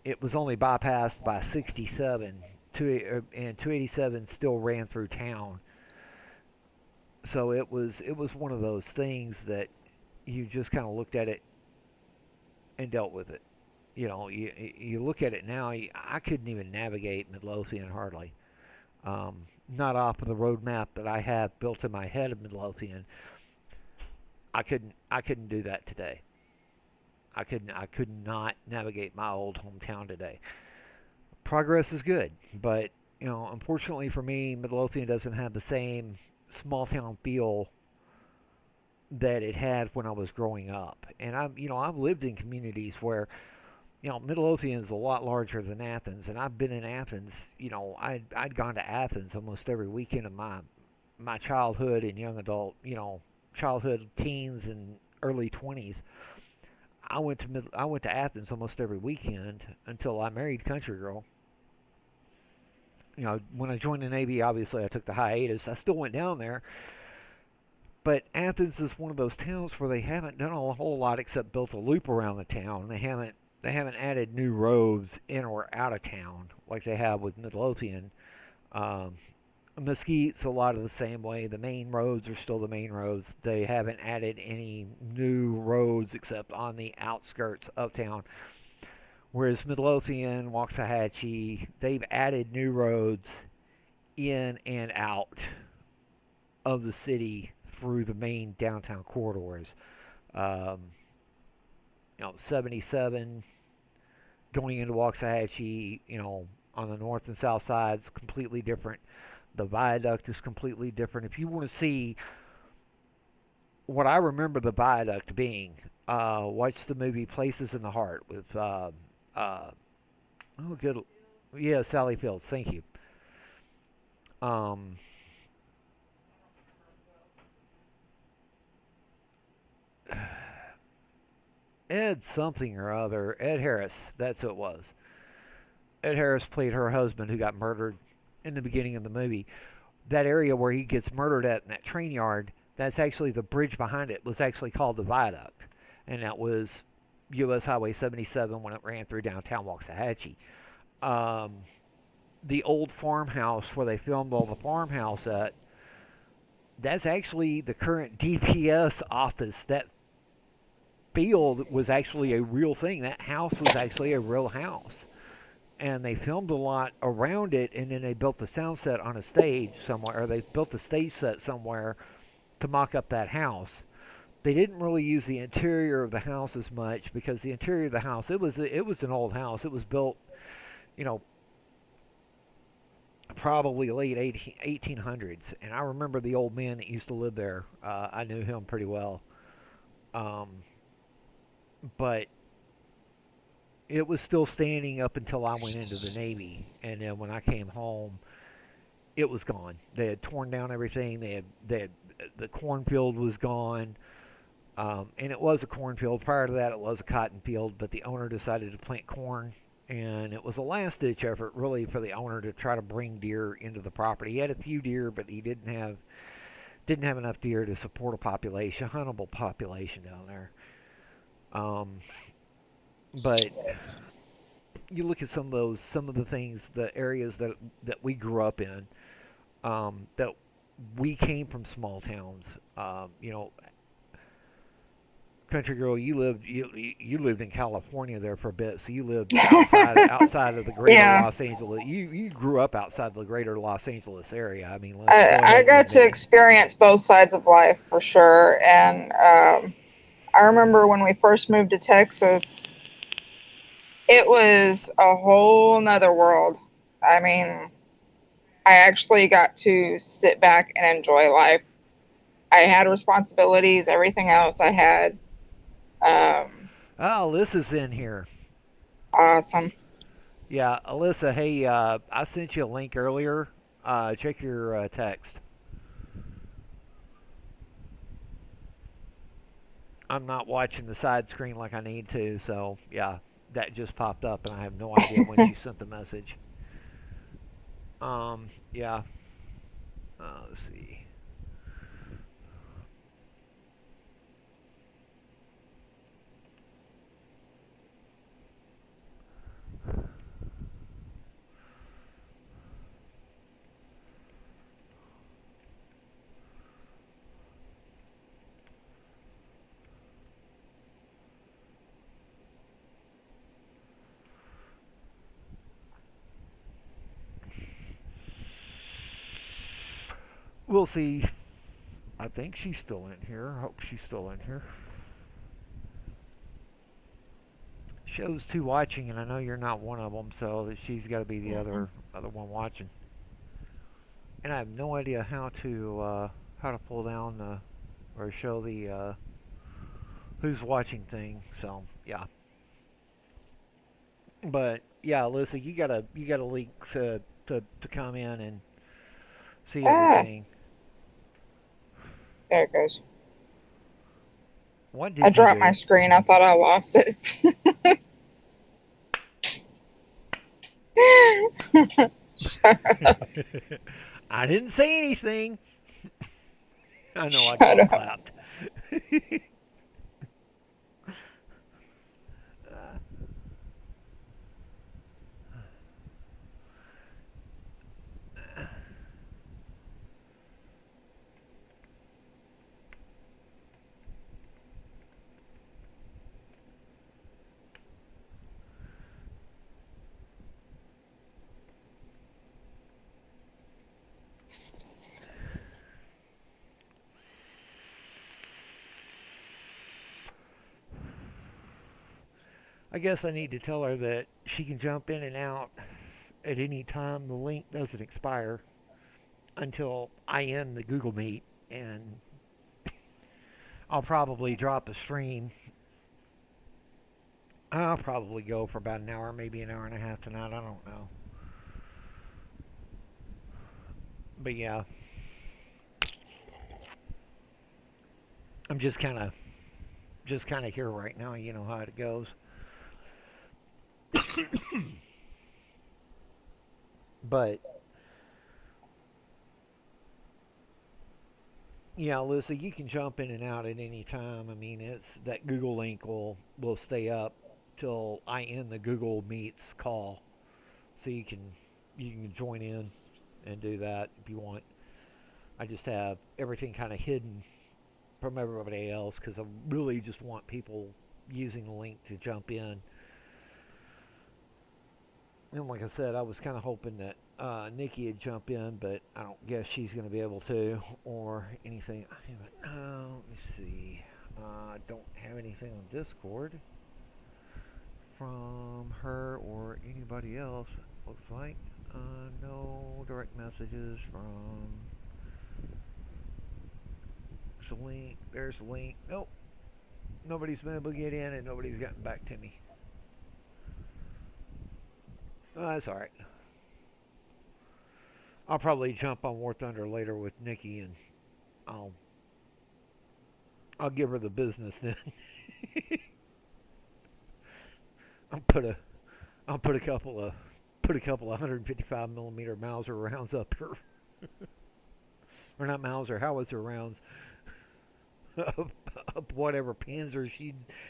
It was only bypassed by 67, and 287 still ran through town. So it was one of those things that you just kind of looked at it and dealt with it. You look at it now. I couldn't even navigate Midlothian hardly. Not off of the road map that I have built in my head of Midlothian. I couldn't do that today. I could not navigate my old hometown today. Progress is good, but unfortunately for me, Midlothian doesn't have the same small town feel that it had when I was growing up. And I've lived in communities where Midlothian is a lot larger than Athens, and I've been in Athens. I'd gone to Athens almost every weekend of my childhood and young adult, childhood, teens, and early 20s. I went to Athens almost every weekend until I married Country Girl. When I joined the Navy, obviously I took the hiatus. I still went down there, but Athens is one of those towns where they haven't done a whole lot except built a loop around the town. They haven't added new roads in or out of town like they have with Midlothian. Um, Mesquite's a lot of the same way. The main roads are still the main roads. They haven't added any new roads except on the outskirts of town. Whereas Midlothian, Waxahachie, they've added new roads in and out of the city through the main downtown corridors. Um, 77 going into Waxahachie, on the north and south sides, completely different. The viaduct is completely different. If you want to see what I remember the viaduct being, watch the movie Places in the Heart with, uh, oh, good, yeah, Sally Fields. Thank you. Um, Ed something or other, Ed Harris, that's who it was. Ed Harris played her husband who got murdered in the beginning of the movie. That area where he gets murdered at in that train yard, that's actually the bridge behind it was actually called the viaduct. And that was US Highway 77 when it ran through downtown Waxahachie. Um, the old farmhouse where they filmed all the farmhouse at, that's actually the current DPS office. That field was actually a real thing. That house was actually a real house. And they filmed a lot around it, and then they built the sound set on a stage somewhere, or they built a stage set somewhere to mock up that house. They didn't really use the interior of the house as much because the interior of the house, it was an old house. It was built, you know, probably late 1800s, and I remember the old man that used to live there. I knew him pretty well, um, but it was still standing up until I went into the Navy, and then when I came home, it was gone. They had torn down everything. They had the cornfield was gone, and it was a cornfield. Prior to that, it was a cotton field, but the owner decided to plant corn, and it was a last-ditch effort, really, for the owner to try to bring deer into the property. He had a few deer, but he didn't have enough deer to support a population, huntable population down there. Um, but you look at some of the things, the areas that we grew up in, that we came from small towns. You know, Country Girl, you lived in California there for a bit, so you lived outside of the greater Yeah. Los Angeles. You grew up outside the greater Los Angeles area. I mean, let's go I ahead and got to admit it. experience both sides of life for sure. And I remember when we first moved to Texas, it was a whole nother world. I mean, I actually got to sit back and enjoy life. I had responsibilities, everything else I had. Oh, Alyssa's in here. Awesome. Yeah, Alyssa. Hey, I sent you a link earlier. Check your text. I'm not watching the side screen like I need to, so yeah, that just popped up, and I have no idea when she sent the message. Yeah. Let's see. We'll see. I think she's still in here. I hope she's still in here. Shows two watching, and I know you're not one of them, so that she's got to be the other one watching. And I have no idea how to pull down the or show the who's watching thing. So yeah. But yeah, Alyssa, you gotta link to come in and see Ah, everything. there it goes. What I did you dropped my do? screen. I thought I lost it. I didn't say anything. I know I Shut got up. clapped. I guess I need to tell her that she can jump in and out at any time. The link doesn't expire until I end the Google Meet, and I'll probably drop a stream. I'll probably go for about an hour, maybe an hour and a half tonight. I don't know. But yeah, I'm just kind of here right now. You know how it goes. But yeah, Alyssa, you can jump in and out at any time. I mean, it's that Google link will stay up till I end the Google Meets call, so you can join in and do that if you want. I just have everything kind of hidden from everybody else because I really just want people using the link to jump in. And like I said, I was kind of hoping that Nikki would jump in, but I don't guess she's going to be able to or anything. No, let me see. I don't have anything on Discord from her or anybody else. Looks like no direct messages from. There's a link. There's a link. Nope. Nobody's been able to get in, and nobody's gotten back to me. That's all right. I'll probably jump on War Thunder later with Nikki, and I'll I'll give her the business then. I'll put a I'll put a couple of 155 millimeter Mauser rounds up her, or not Mauser, howitzer rounds up whatever Panzer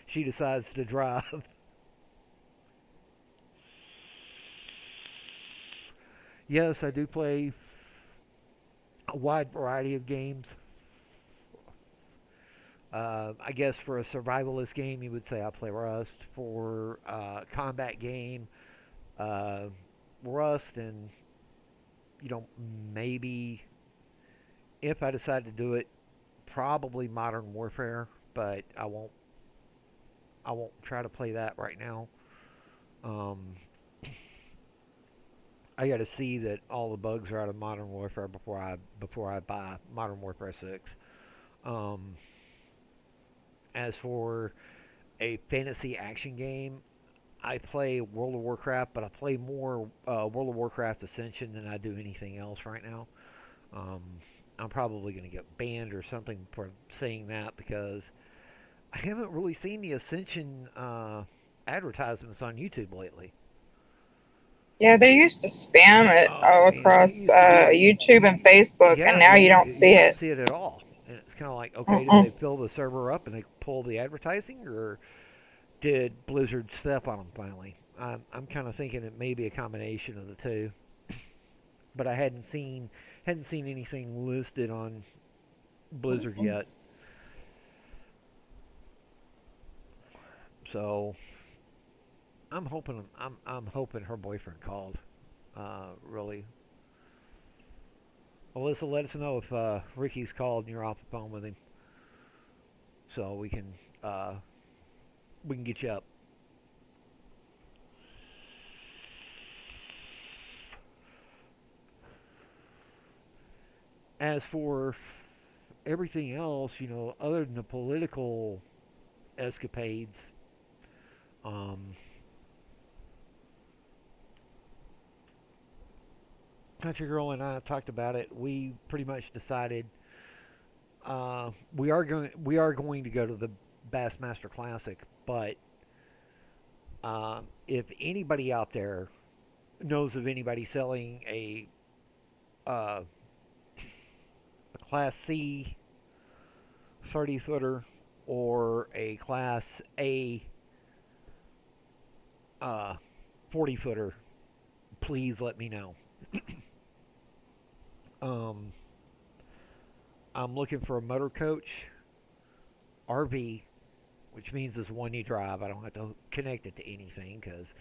she decides to drive. Yes, I do play a wide variety of games. I guess for a survivalist game, you would say I play Rust. For a combat game, uh, Rust, and maybe if I decide to do it, probably Modern Warfare. But I won't try to play that right now. Um, I got to see that all the bugs are out of Modern Warfare before I buy Modern Warfare 6. Um, as for a fantasy action game, I play World of Warcraft, but I play more World of Warcraft Ascension than I do anything else right now. Um, I'm probably going to get banned or something for saying that because I haven't really seen the Ascension advertisements on YouTube lately. Yeah, they used to spam it Oh all man, it across used to be. YouTube and Facebook, and Yeah, now you don't you see don't it. see it at all. And it's kind of like, okay, did Mm-mm. they fill the server up and they pull the advertising, or did Blizzard step on them finally? I'm kind of thinking it may be a combination of the two, but I hadn't seen anything listed on Blizzard yet. So I'm hoping her boyfriend called. Really, Alyssa, let us know if Ricky's called and you're off the phone with him, so uh, we can get you up. As for everything else, other than the political escapades, um, Country Girl and I talked about it. We pretty much decided we are going to go to the Bassmaster Classic, but if anybody out there knows of anybody selling uh, a Class C 30 footer or a Class A 40 footer, please let me know. Um, I'm looking for a motor coach RV, which means it's one you drive. I don't have to connect it to anything because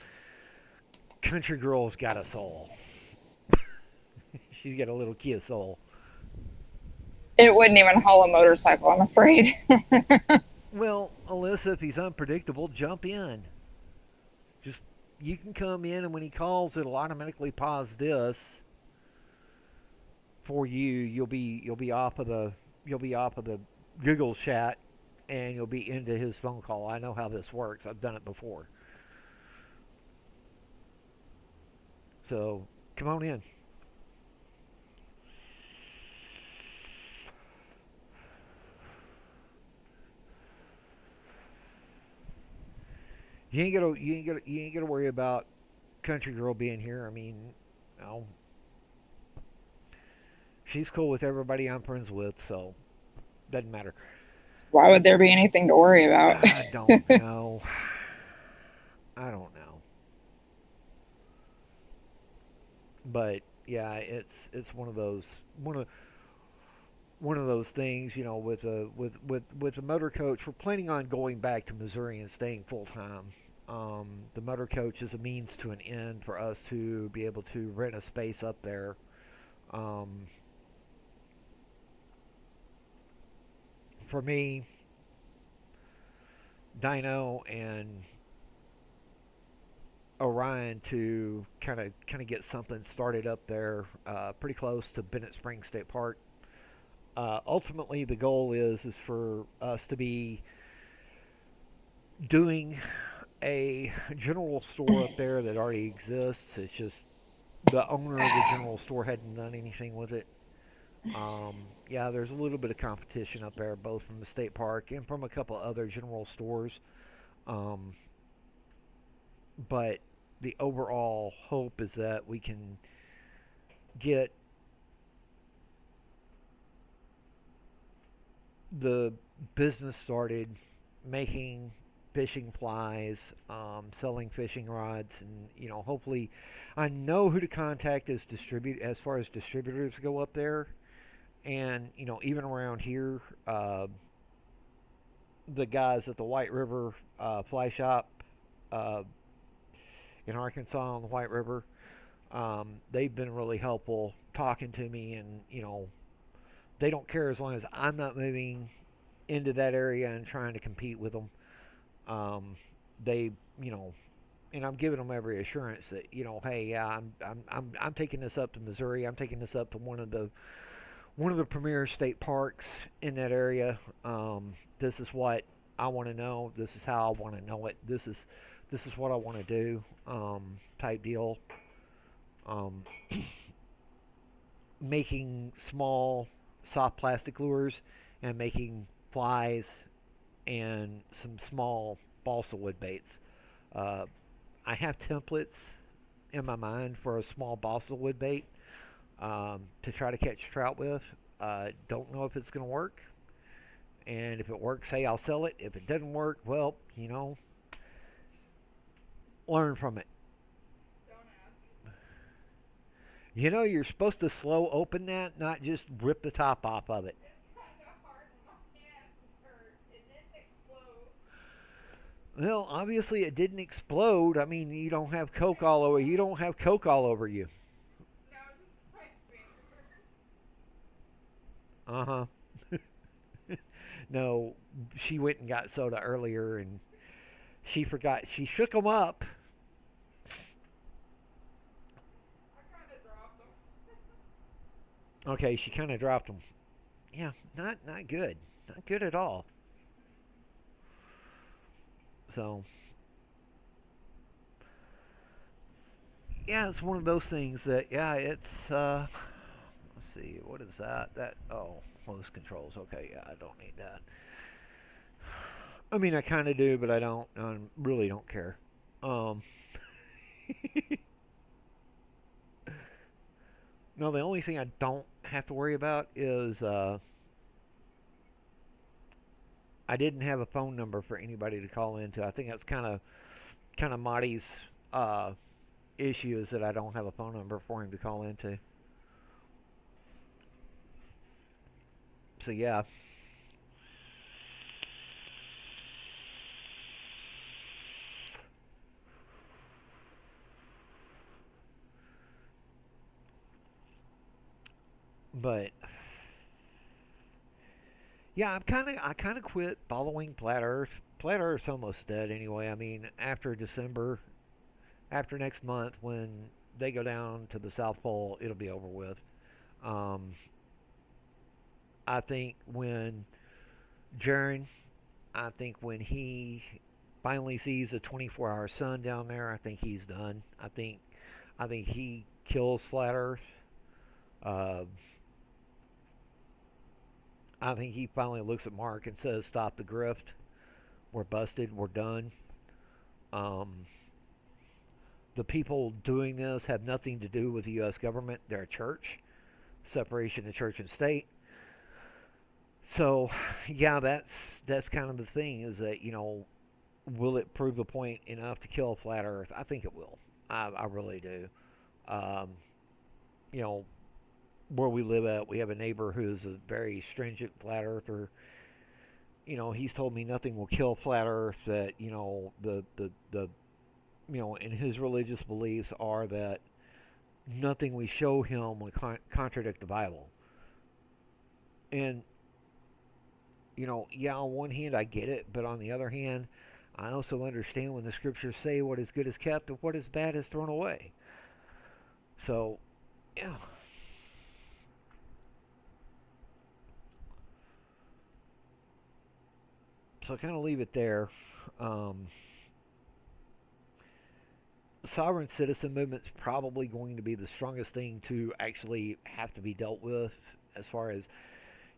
Country Girl's got a soul. She's got a little Kia Soul. It wouldn't even haul a motorcycle, I'm afraid. Well, Alyssa, if he's unpredictable, jump in. Just you can come in, and when he calls, it'll automatically pause this for you. You'll be off of the Google chat, and you'll be into his phone call. I know how this works. I've done it before. So come on in. You ain't gonna worry about Country Girl being here. I mean, you know, she's cool with everybody I'm friends with, so doesn't matter. Why would there be anything to worry about? I don't know. I don't know. But yeah, it's one of one of those things, with the motor coach. We're planning on going back to Missouri and staying full time. The motor coach is a means to an end for us to be able to rent a space up there. Um, for me, Dino and Orion to kind of get something started up there, pretty close to Bennett Springs State Park. Ultimately, the goal is for us to be doing a general store up there that already exists. It's just the owner of the general store hadn't done anything with it. Yeah, there's a little bit of competition up there, both from the state park and from a couple other general stores. Um, but the overall hope is that we can get the business started making fishing flies, selling fishing rods, and hopefully, I know who to contact as far as distributors go up there, and even around here, the guys at the White River Fly Shop uh, in Arkansas on the White River, they've been really helpful talking to me, and they don't care as long as I'm not moving into that area and trying to compete with them. Um, they, and I'm giving them every assurance that hey, yeah, I'm taking this up to Missouri. I'm taking this up to one of the premier state parks in that area. This is what I want to know. This is how I want to know it. This is what I want to do. Type deal. Um, making small soft plastic lures and making flies and some small balsa wood baits. Uh, I have templates in my mind for a small balsa wood bait to try to catch trout with. Don't know if it's going to work. And if it works, hey, I'll sell it. If it doesn't work, well, learn from it. Don't ask. You're supposed to slow open that, not just rip the top off of it. It's kind of hard and my hands hurt. It didn't explode. Well, obviously it didn't explode. I mean, you don't have Coke all over. You don't have Coke all over you. No, just my fingers. Uh huh. No, she went and got soda earlier, and she forgot. She shook them up. I kind of dropped them. Okay, she kind of dropped them. Yeah, not good. Not good at all. So, yeah, it's one of those things that, yeah, it's, let's see, what is that? Host controls. Okay, yeah, I don't need that. I mean, I kind of do, but I really don't care. No, the only thing I don't have to worry about is, I didn't have a phone number for anybody to call into. I think that's kind of Marty's issue, is that I don't have a phone number for him to call into. So yeah. But yeah, I kind of quit following Flat Earth. Flat Earth's almost dead anyway. I mean, after December, after next month, when they go down to the South Pole, it'll be over with. Um, I think when Jaron, I think when he finally sees a 24-hour sun down there, I think he's done. I think he kills Flat Earth. Uh, I think he finally looks at Mark and says, "Stop the grift. We're busted. We're done." Um, the people doing this have nothing to do with the U.S. government. They're a church. Separation of church and state. So, yeah, that's kind of the thing, is that, will it prove the point enough to kill Flat Earth? I think it will. I really do. Um, you know, where we live at, we have a neighbor who's a very stringent Flat Earther. He's told me nothing will kill Flat Earth. That the and his religious beliefs are that nothing we show him will contradict the Bible. And yeah, on one hand I get it, but on the other hand, I also understand when the scriptures say what is good is kept and what is bad is thrown away. So, yeah. So I kind of leave it there. Sovereign citizen movement's probably going to be the strongest thing to actually have to be dealt with as far as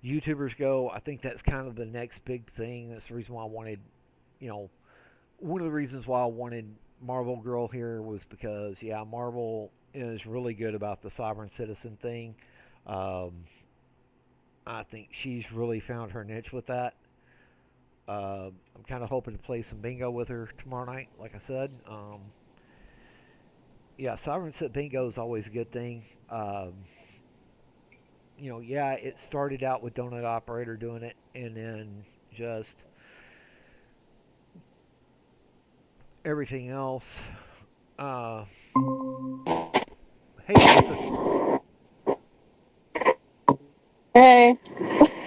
YouTubers go. I think that's kind of the next big thing. That's the reason why I wanted, one of the reasons why I wanted Marvel Girl here was because, yeah, Marvel is really good about the sovereign citizen thing. I think she's really found her niche with that. I'm kind of hoping to play some bingo with her tomorrow night, like I said. Yeah, sovereign citizen bingo is always a good thing. Yeah, it started out with Donut Operator doing it, and then just everything else. Hey, Alyssa. Hey.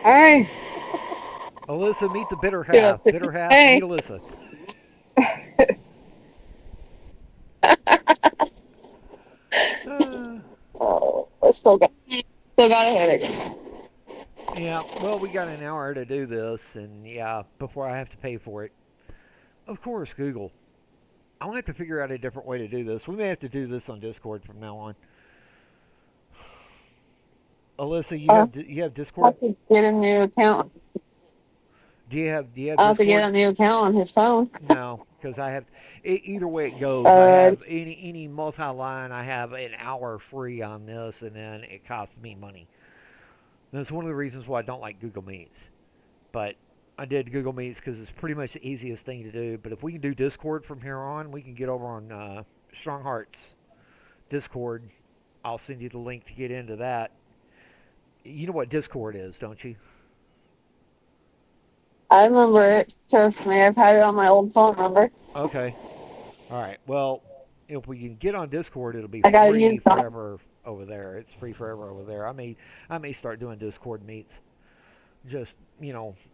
Hi. Alyssa, meet the bitter half. Yeah. Bitter half, Hey. meet Alyssa. Oh, I still got a headache. Yeah, well, we got an hour to do this, and yeah, before I have to pay for it. Of course, Google. I'm going to have to figure out a different way to do this. We may have to do this on Discord from now on. Alyssa, you have I Discord? could get a new account. Do you have I'll have to get Discord? a new account on his phone. No, because I have. Either way it goes, I Uh, have any multi-line. I have an hour free on this, and then it costs me money. That's one of the reasons why I don't like Google Meets. But I did Google Meets because it's pretty much the easiest thing to do. But if we can do Discord from here on, we can get over on Strong Hearts Discord. I'll send you the link to get into that. You know what Discord is, don't you? I remember it. Trust me, I've had it on my old phone number. Okay. All right. Well, if we can get on Discord, it'll be I gotta use free that. forever over there. It's free forever over there. I may start doing Discord meets. Just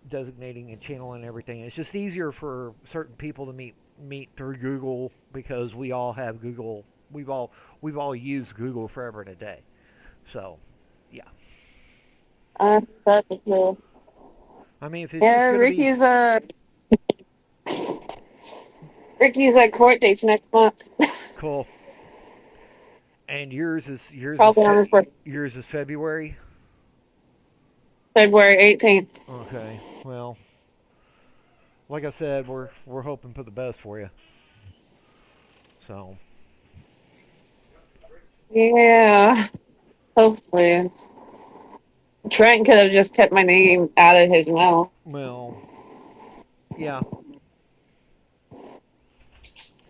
designating and channeling everything. It's just easier for certain people to meet through Google because we all have Google. We've all used Google forever and a day. So, yeah. That's cool. I mean, if it's just Yeah, gonna be Ricky's court dates next month. cool, and Probably on his birthday, yours is February. February 18th. Okay. Well, like I said, we're hoping for the best for you. So, Yeah, hopefully. Trent could have just kept my name out of his mouth. well, yeah.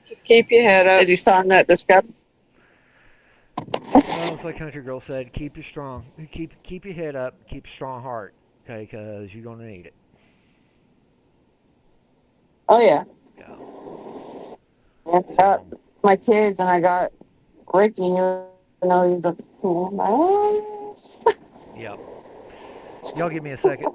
Just keep your head up. As he saw that discovery. Well, it's like Country Girl said, keep your strong, keep your head up, keep a strong heart, okay? Because you're gonna need it. Oh yeah, Yeah. I got my kids and I got Ricky. You know he's a nice. Yep. Y'all give me a second.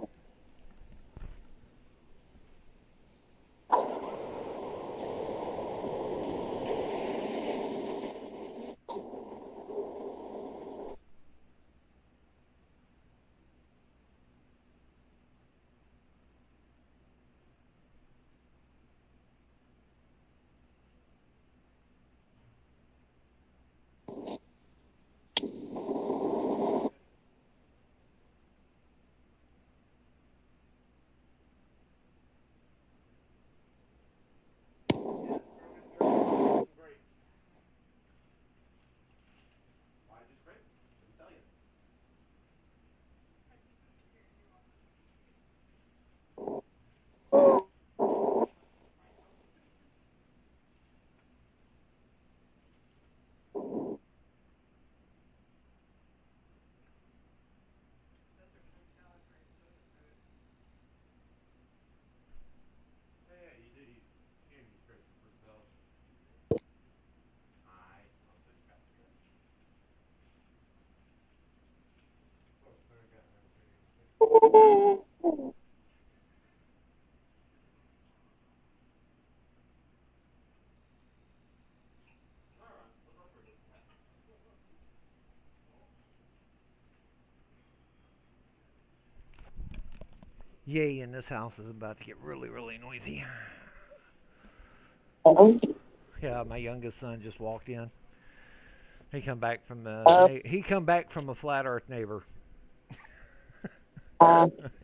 Yay! And this house is about to get really, really noisy. Yeah, my youngest son just walked in. He come back from a flat Earth neighbor.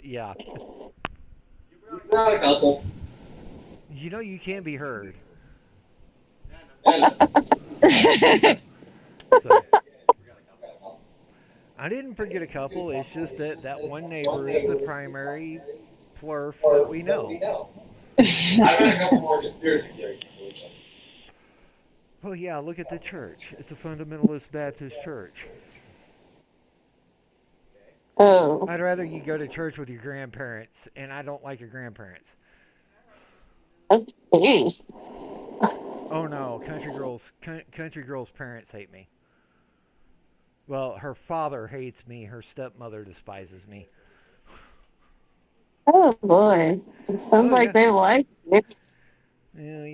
Yeah. Brought a couple. You know you can be heard. So, I didn't forget a couple. It's just that one neighbor is the primary plurf that we know. I got a couple more conspiracy theories. Well, yeah, look at the church. It's a fundamentalist Baptist church. Oh, I'd rather you go to church with your grandparents, and I don't like your grandparents. jeez. Oh no, country girl's parents hate me. Well, her father hates me. Her stepmother despises me. Oh boy, it sounds Oh like yeah. they like you. Yeah,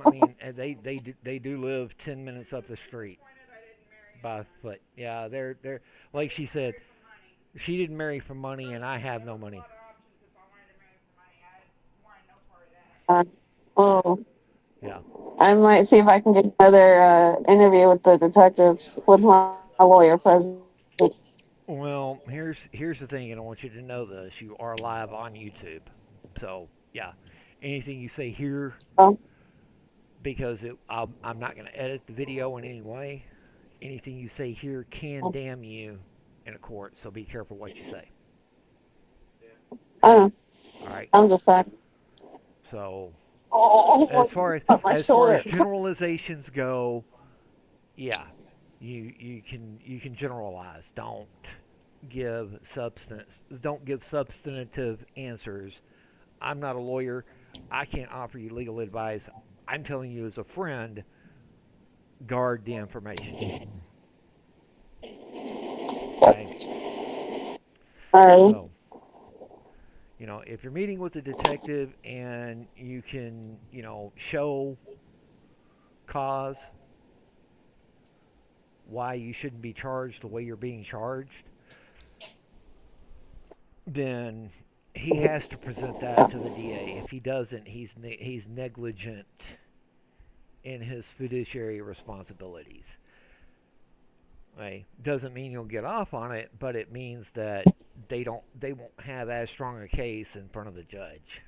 I mean, they do live 10 minutes up the street by foot. Yeah, they're like she said, she didn't marry for money, and I have no money. Oh, Yeah. I might see if I can get another interview with the detectives with my lawyer present. Well, here's the thing, and I want you to know this: you are live on YouTube, So yeah, anything you say here, Oh. because I'm not going to edit the video in any way. Anything you say here can damn you in a court. So be careful what you say. Oh, All right. I'm just like, So oh, as far my as far as shoulder. generalizations go, yeah, you can generalize. Don't give substantive answers. I'm not a lawyer. I can't offer you legal advice. I'm telling you as a friend, guard the information. Okay? Alright. So, if you're meeting with a detective and you can, show cause why you shouldn't be charged the way you're being charged, then he has to present that to the DA. If he doesn't, he's negligent in his fiduciary responsibilities. Right? Doesn't mean you'll get off on it, but it means that they won't have as strong a case in front of the judge.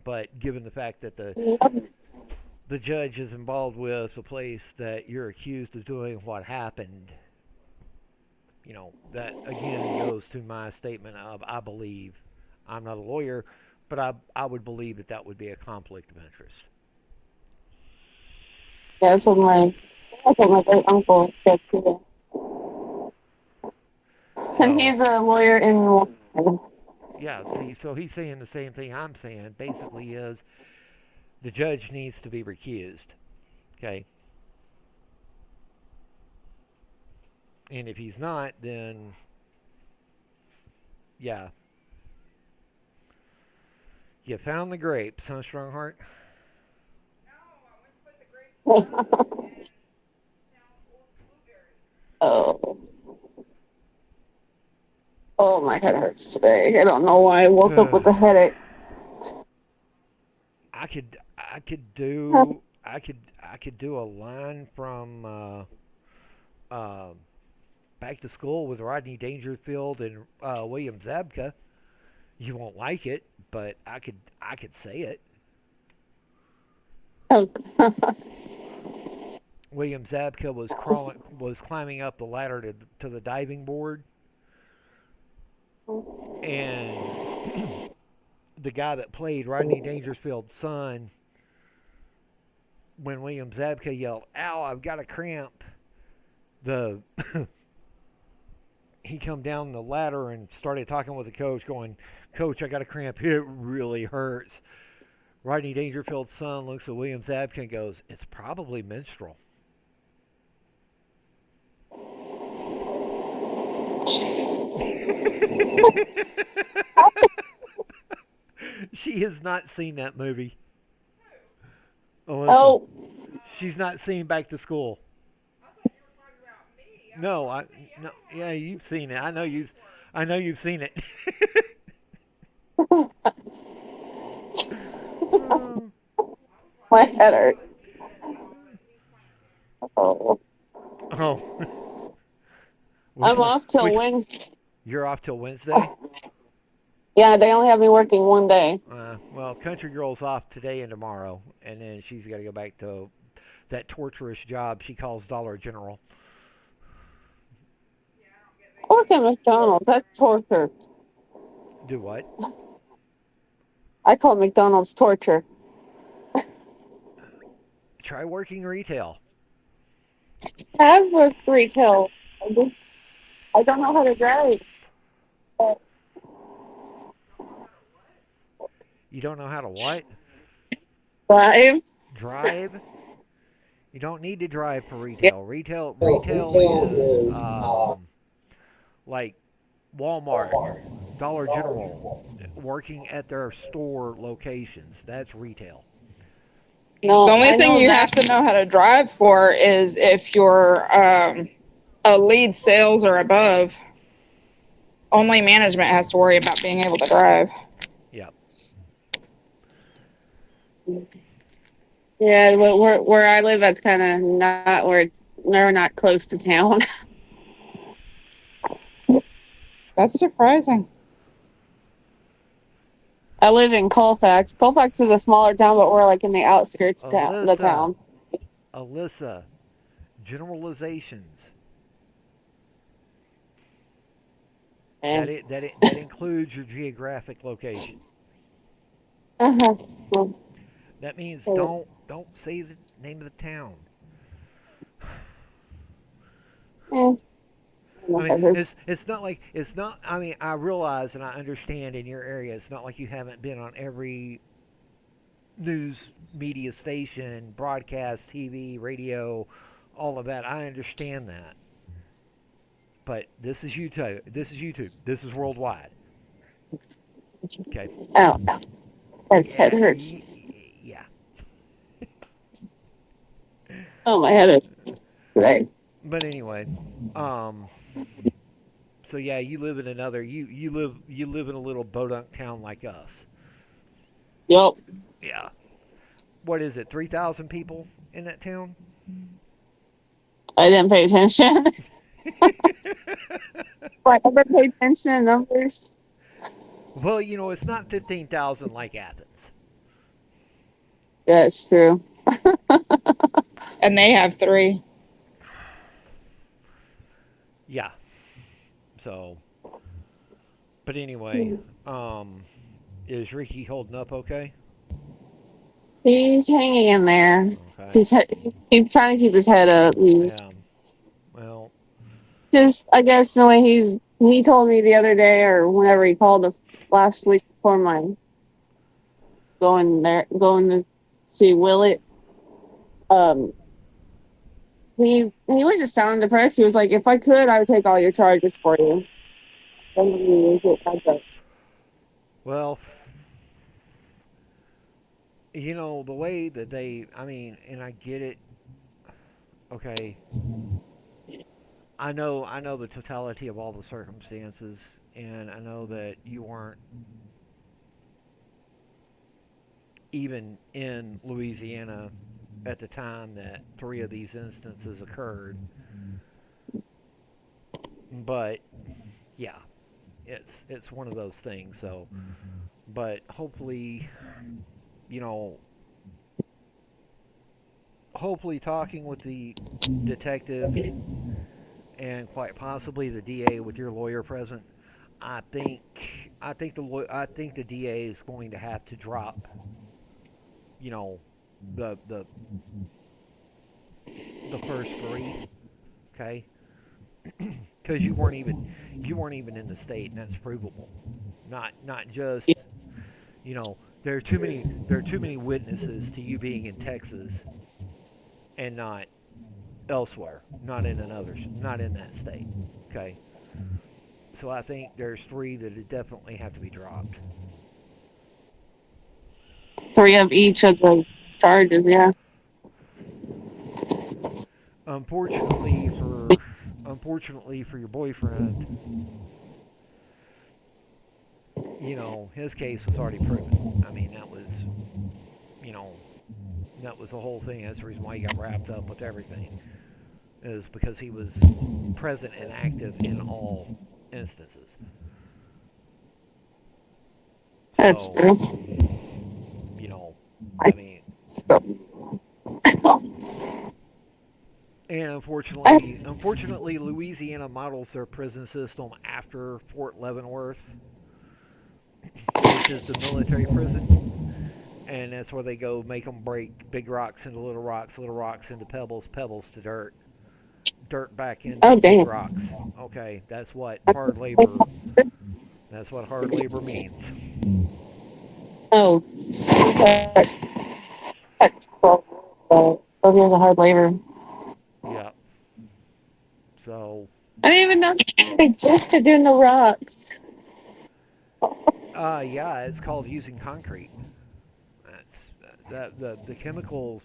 But given the fact that the judge is involved with the place that you're accused of doing what happened, that again goes to my statement of I believe. I'm not a lawyer, but I would believe that would be a conflict of interest. Yeah, that's what my great uncle said too. And he's a lawyer in. Yeah, see, so he's saying the same thing I'm saying. Basically, is the judge needs to be recused. Okay. And if he's not, then yeah. You found the grapes, huh, Strongheart? No, I went to put the grapes down and now blueberries. Oh. Oh, my head hurts today. I don't know why I woke up with a headache. I could do a line from Back to School with Rodney Dangerfield and William Zabka. You won't like it, but I could say it. William Zabka was climbing up the ladder to the diving board, and the guy that played Rodney Dangerfield's son, when William Zabka yelled, "Ow, I've got a cramp," he come down the ladder and started talking with the coach, going, "Coach, I got a cramp. It really hurts." Rodney Dangerfield's son looks at William Zabka and goes, "It's probably menstrual." She has not seen that movie. Alyssa. Oh. She's not seen Back to School. No, yeah, you've seen it. I know you've seen it. My head hurts. Oh. Oh. I'm off till Wednesday. You're off till Wednesday? Yeah, they only have me working one day. Well, Country Girl's off today and tomorrow, and then she's got to go back to that torturous job she calls Dollar General. I work at McDonald's. That's torture. Do what? I call McDonald's torture. Try working retail. I've worked retail. I don't know how to drive. You don't know how to what? Drive? Drive? You don't need to drive for retail. Retail is like Walmart, Dollar General, working at their store locations. That's retail. No, The only I thing know you that. have to know how to drive for is if you're a lead sales or above. Only management has to worry about being able to drive. Yep. Yeah, where I live, that's kind of not they're not close to town. That's surprising. I live in Colfax. Colfax is a smaller town, but we're like in the outskirts of the Alyssa, town. Alyssa, generalizations. And, That includes your geographic location. uh-huh. Well, That means oh, don't say the name of the town. I don't know I if mean, that hurts. it's not like it's not. I mean, I realize and I understand in your area, it's not like you haven't been on every news media station, broadcast, TV, radio, all of that. I understand that, but this is YouTube. This is YouTube. This is worldwide. Okay. Oh, that head Yeah. hurts. Yeah. Oh, my head hurts today. But anyway, um, so yeah, you live in another. You live in a little podunk town like us. Yup. Yeah. What is it? 3,000 people in that town? I didn't pay attention. I never pay attention to numbers. Well, it's not 15,000 like Athens. Yeah, it's true. And they have 3. Yeah. So, but anyway, is Ricky holding up okay? He's hanging in there. Okay. He's trying to keep his head up. He's Yeah. Well, just, I guess, the way he told me the other day or whenever he called last week before my going to see Willett. He was just sounding depressed. He was like, if I could, I would take all your charges for you. well, the way that I mean, and I get it. Okay. I know the totality of all the circumstances, and I know that you weren't even in Louisiana at the time that 3 of these instances occurred. But yeah, it's one of those things. So, but hopefully, you know, hopefully talking with the detective and quite possibly the DA with your lawyer present, I think the DA is going to have to drop, the first 3, okay? Because you weren't even in the state, and that's provable. Not just, there are too many witnesses to you being in Texas and not elsewhere, not in that state. Okay. So I think there's 3 that definitely have to be dropped. 3 of each of the charges, yeah. Unfortunately for your boyfriend, his case was already proven. I mean, that was the whole thing. That's the reason why he got wrapped up with everything, is because he was present and active in all instances. That's So, true. I mean, and unfortunately, Louisiana models their prison system after Fort Leavenworth, which is the military prison, and that's where they go make them break big rocks into little rocks into pebbles, pebbles to dirt back into Oh, big damn. rocks. Okay, that's what hard labor. That's what hard labor means. Oh. That's 12 years of hard labor. Yeah. So, I didn't even know it existed in the rocks. yeah, it's called using concrete. The chemicals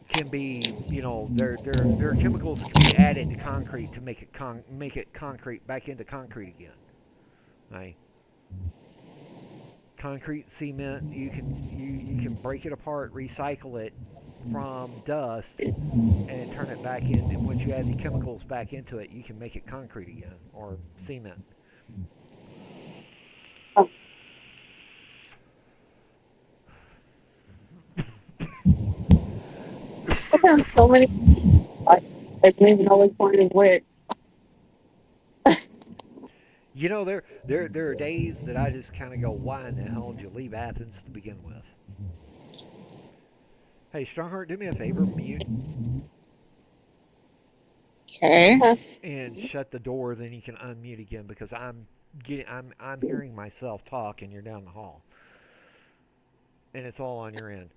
can be, there are chemicals that can be added to concrete to make it concrete back into concrete again. Right? Concrete, cement, you can break it apart, recycle it from dust, and turn it back in. And once you add the chemicals back into it, you can make it concrete again or cement. I've done so many. I don't even know which one is which. You know, there are days that I just kind of go, why in the hell did you leave Athens to begin with? Hey, Strongheart, do me a favor, mute Okay. and shut the door. Then you can unmute again because I'm hearing myself talk, and you're down the hall, and it's all on your end.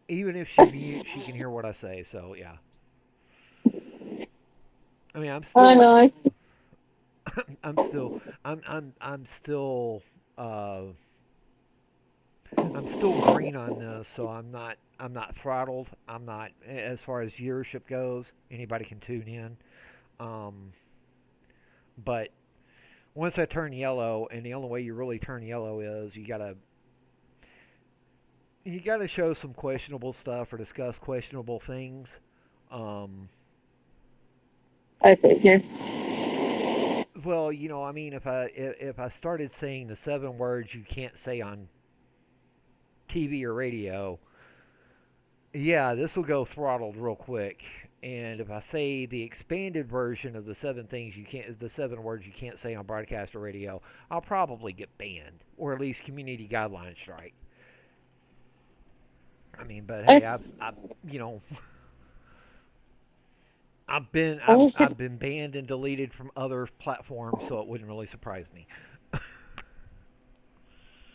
Even if she mutes, she can hear what I say. So yeah. I mean, I know. I'm still, I'm still, uh, I'm still green on this, so I'm not throttled. I'm not, as far as viewership goes. Anybody can tune in, um, but once I turn yellow, and the only way you really turn yellow is you gotta show some questionable stuff or discuss questionable things. Um, I figure. well, I mean, if I started saying the 7 words you can't say on TV or radio, yeah, this will go throttled real quick. And if I say the expanded version of the 7 words you can't say on broadcast or radio, I'll probably get banned or at least community guidelines strike. I mean, but hey, I've you know, I've been I I've, used to. I've been banned and deleted from other platforms, so it wouldn't really surprise me.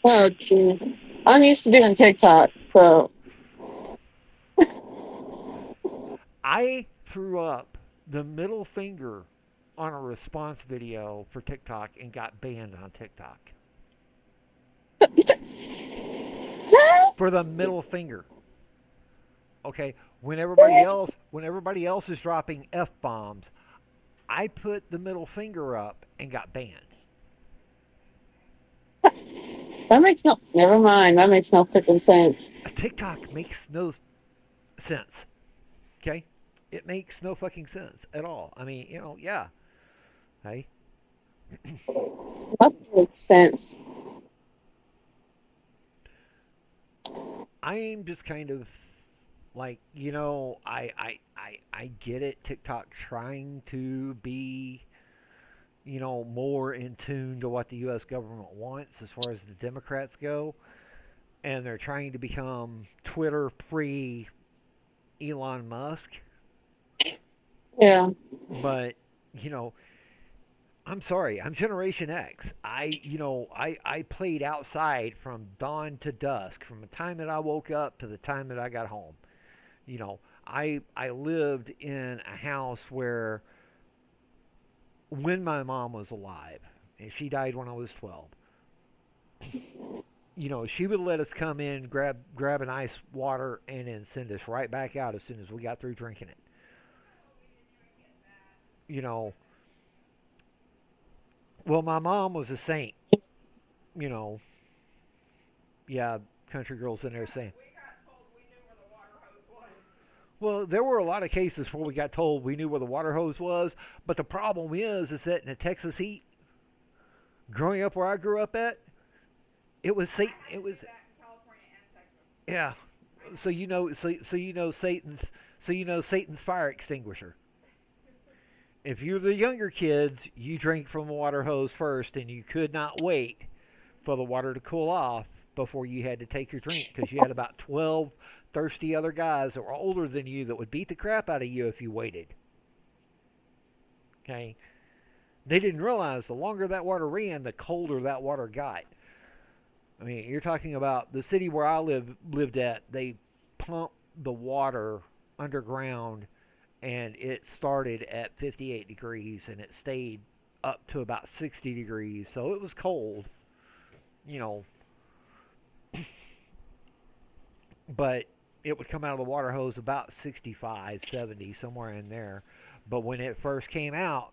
Oh, jeez. I'm used to doing TikTok, so I threw up the middle finger on a response video for TikTok and got banned on TikTok for the middle finger. Okay, when everybody else is dropping f bombs, I put the middle finger up and got banned. that makes no. Never mind. That makes no freaking sense. TikTok makes no sense. Okay, it makes no fucking sense at all. I mean, yeah. Hey, That makes sense. I'm just kind of like, I get it. TikTok trying to be, more in tune to what the U.S. government wants as far as the Democrats go, and they're trying to become Twitter pre Elon Musk. Yeah. But I'm sorry, I'm Generation X. I played outside from dawn to dusk, from the time that I woke up to the time that I got home. I lived in a house where, when my mom was alive, and she died when I was 12, she would let us come in, grab an ice water, and then send us right back out as soon as we got through drinking it. You know, well, my mom was a saint. You know, yeah, country girls in there saying. We got told we knew where the water hose was. Well, there were a lot of cases where we got told we knew where the water hose was, but the problem is that in the Texas heat, growing up where I grew up at, it was Satan. It was, That in California and Texas. yeah. So you know Satan's fire extinguisher. If you're the younger kids, you drink from the water hose first, and you could not wait for the water to cool off before you had to take your drink, because you had about 12 thirsty other guys that were older than you that would beat the crap out of you if you waited. Okay? They didn't realize the longer that water ran, the colder that water got. I mean, you're talking about the city where I lived at. They pumped the water underground, and it started at 58 degrees, and it stayed up to about 60 degrees. So it was cold, you know, but it would come out of the water hose about 65, 70, somewhere in there. But when it first came out,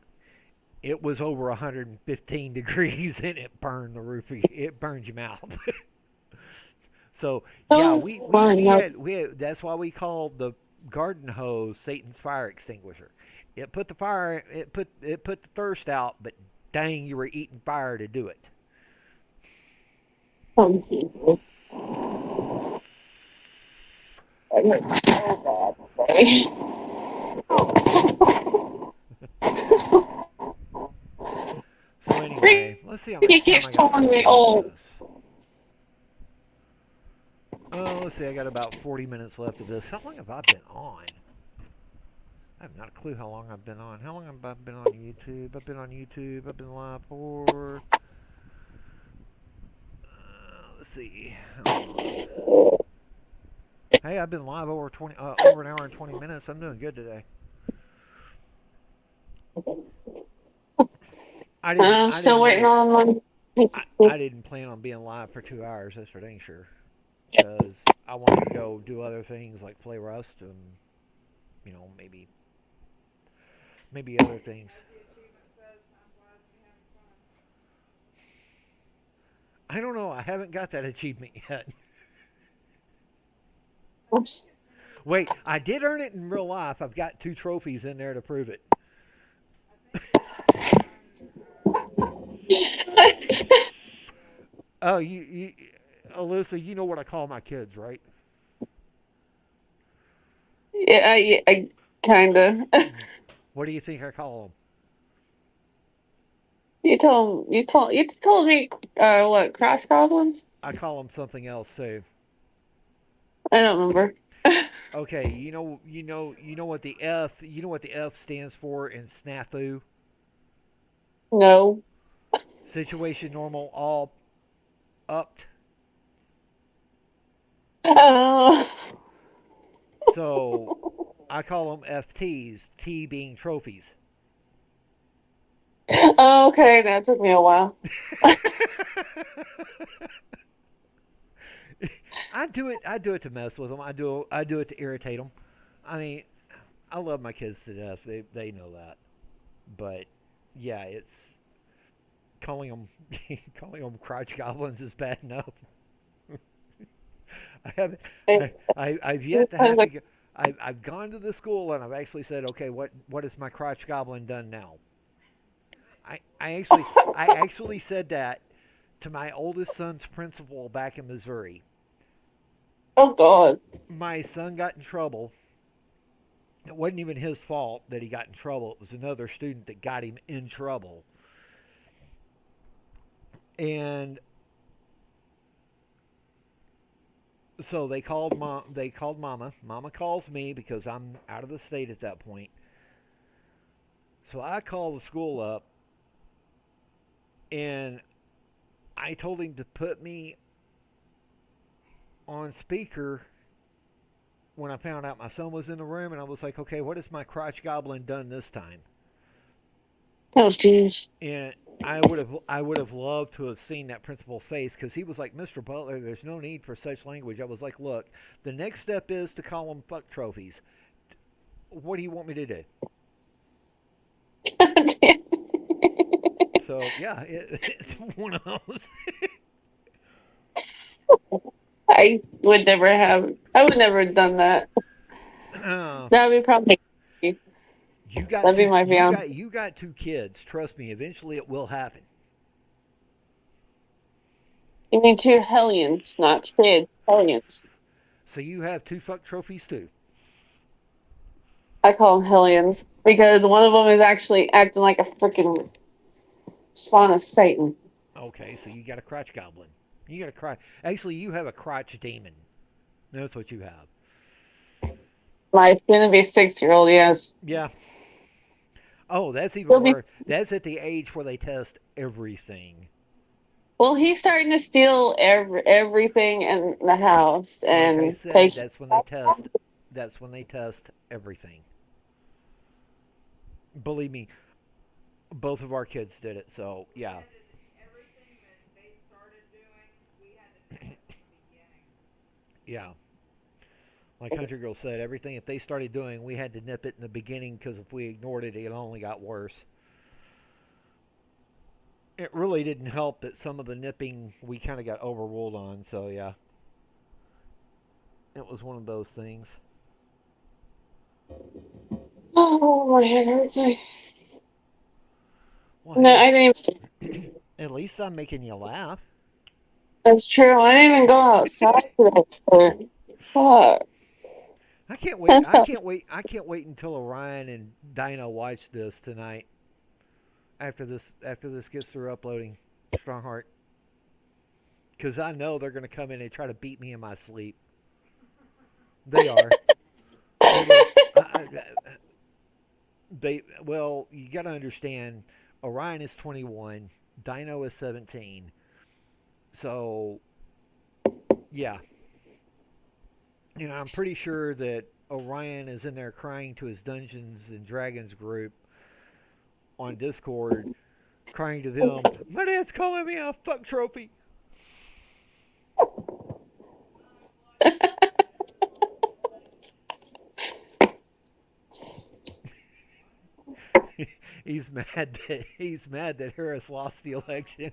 it was over 115 degrees, and it burned the roof. It burned your mouth. So yeah, Oh, we, we, fine. we, No. had, we had, that's why we called the garden hose Satan's fire extinguisher. It put the thirst out, but dang, you were eating fire to do it. Oh, Jesus. I hurt so bad today. So anyway, let's see how He much time keeps I got calling left me on old. this. Let's see, I got about 40 minutes left of this. How long have I been on? I have not a clue how long I've been on. How long have I been on YouTube? I've been on YouTube. I've been live for. Let's see. How long? Hey, I've been live over over an hour and 20 minutes. I'm doing good today. I'm still waiting on one. I didn't plan on being live for 2 hours. That's for dang sure. Because I wanted to go do other things like play Rust and maybe other things. I don't know. I haven't got that achievement yet. Wait, I did earn it in real life. I've got 2 trophies in there to prove it. Oh, Alyssa, you know what I call my kids, right? Yeah, I kinda. What do you think I call them? You told me what, Crash Goblins? I call them something else too. I don't remember. Okay, you know what the F stands for in snafu? No. Situation normal all upped. Oh. So I call them FTs, T being trophies. Oh, okay, that took me a while. I do it to mess with them. I do it to irritate them. I mean, I love my kids to death. They know that. But yeah, it's calling them crotch goblins is bad enough. I haven't. I've yet to have to. I've gone to the school and I've actually said, okay, what has my crotch goblin done now? I actually said that to my oldest son's principal back in Missouri. Oh God. My son got in trouble. It wasn't even his fault that he got in trouble. It was another student that got him in trouble. And so they called Mama. Mama calls me because I'm out of the state at that point. So I call the school up and I told him to put me on speaker when I found out my son was in the room, and I was like, okay, what has my crotch goblin done this time? Oh jeez. And I would have loved to have seen that principal's face, because he was like, Mr. Butler, there's no need for such language. I was like, look, the next step is to call them fuck trophies. What do you want me to do? So yeah, it's one of those. I would never have done that. That would be probably that'd be my fiance. You got 2 kids. Trust me, eventually it will happen. You mean 2 hellions, not kids, hellions. So you have 2 fuck trophies too. I call them hellions because one of them is actually acting like a freaking spawn of Satan. Okay, so you got a crotch goblin. You got a crotch. Actually, you have a crotch demon. That's what you have. My gonna be 6-year-old, yes. Yeah. Oh, that's even worse. That's at the age where they test everything. Well, he's starting to steal everything in the house and like I said, take. that's when they test. That's when they test everything. Believe me, both of our kids did it. So yeah. Everything that they started doing, we had to test it from the beginning. Yeah. Like Country Girl said, everything that they started doing, we had to nip it in the beginning, because if we ignored it, it only got worse. It really didn't help that some of the nipping we kind of got overruled on, so yeah. It was one of those things. Oh, my head hurts. Well, No, hey, I didn't even. at least I'm making you laugh. That's true. I didn't even go outside today. Fuck. I can't wait. I can't wait. I can't wait until Orion and Dino watch this tonight. After this gets through uploading, Strongheart, because I know they're going to come in and try to beat me in my sleep. They are. Well, you got to understand. Orion is 21. Dino is 17. So, yeah. You know, I'm pretty sure that Orion is in there crying to his Dungeons and Dragons group on Discord, crying to them, my dad's calling me a fuck trophy. He's mad that Harris lost the election.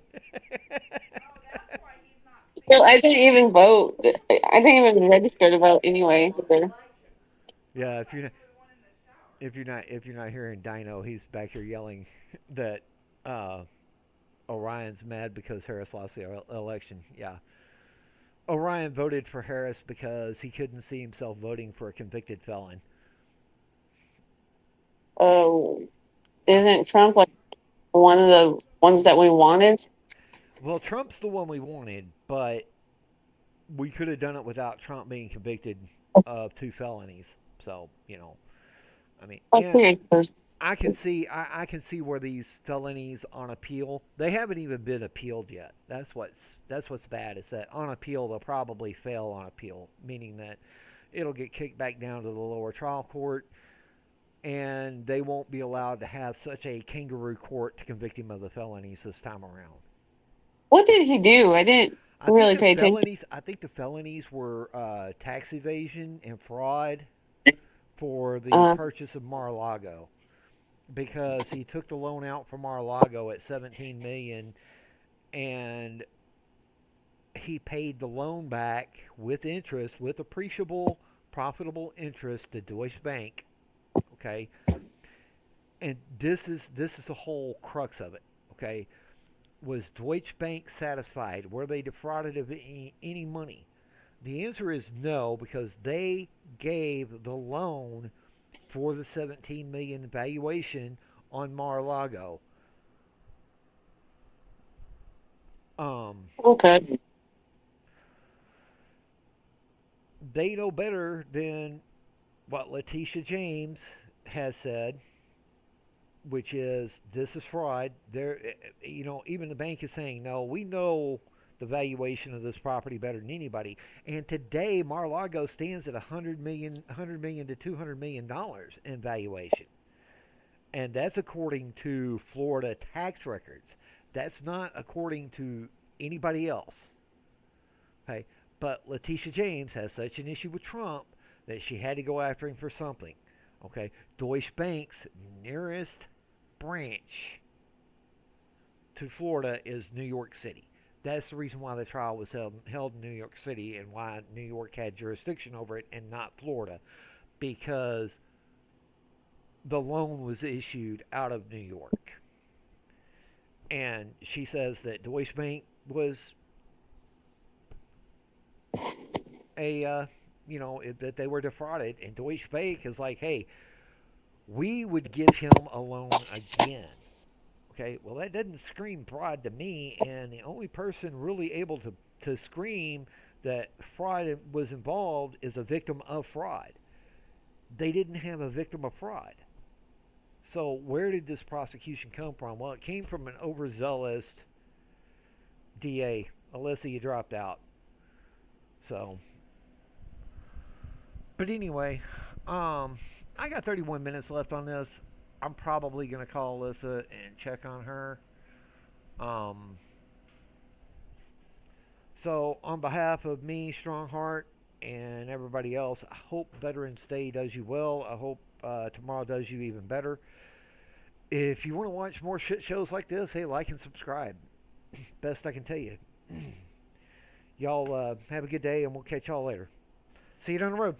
Well, I didn't even vote. I didn't even register to vote anyway. Yeah, if you're not hearing Dino, he's back here yelling that Orion's mad because Harris lost the election. Yeah. Orion voted for Harris because he couldn't see himself voting for a convicted felon. Oh, isn't Trump like one of the ones that we wanted? Well, Trump's the one we wanted, but we could have done it without Trump being convicted of 2 felonies. So, you know, I mean, Okay, I can see where these felonies on appeal, they haven't even been appealed yet. That's what's bad, is that on appeal they'll probably fail on appeal, meaning that it'll get kicked back down to the lower trial court and they won't be allowed to have such a kangaroo court to convict him of the felonies this time around. What did he do? I didn't really pay attention. I think the felonies were tax evasion and fraud for the purchase of Mar-a-Lago, because he took the loan out for Mar-a-Lago at $17 million, and he paid the loan back with interest, with appreciable, profitable interest to Deutsche Bank. Okay, and this is the whole crux of it. Okay, was Deutsche Bank satisfied? Were they defrauded of any money? The answer is no, because they gave the loan for the $17 million valuation on Mar-a-Lago. Okay. They know better than what Letitia James has said, which is this is fraud. There, you know, even the bank is saying no. We know the valuation of this property better than anybody. And today, Mar-a-Lago stands at $100 million to $200 million in valuation, and that's according to Florida tax records. That's not according to anybody else. Okay, but Letitia James has such an issue with Trump that she had to go after him for something. Okay, Deutsche Bank's nearest branch to Florida is New York City. That's the reason why the trial was held in New York City, and why New York had jurisdiction over it and not Florida, because the loan was issued out of New York. And she says that Deutsche Bank was that they were defrauded, and Deutsche Bank is like, hey, we would give him a loan again. Okay, well, that doesn't scream fraud to me, and the only person really able to scream that fraud was involved is a victim of fraud. They didn't have a victim of fraud. So where did this prosecution come from? Well, it came from an overzealous DA. Alyssa, you dropped out. So, but anyway, I got 31 minutes left on this. I'm probably going to call Alyssa and check on her. So, on behalf of me, Strongheart, and everybody else, I hope Veterans Day does you well. I hope tomorrow does you even better. If you want to watch more shit shows like this, hey, like and subscribe. Best I can tell you. Y'all have a good day, and we'll catch y'all later. See you down the road.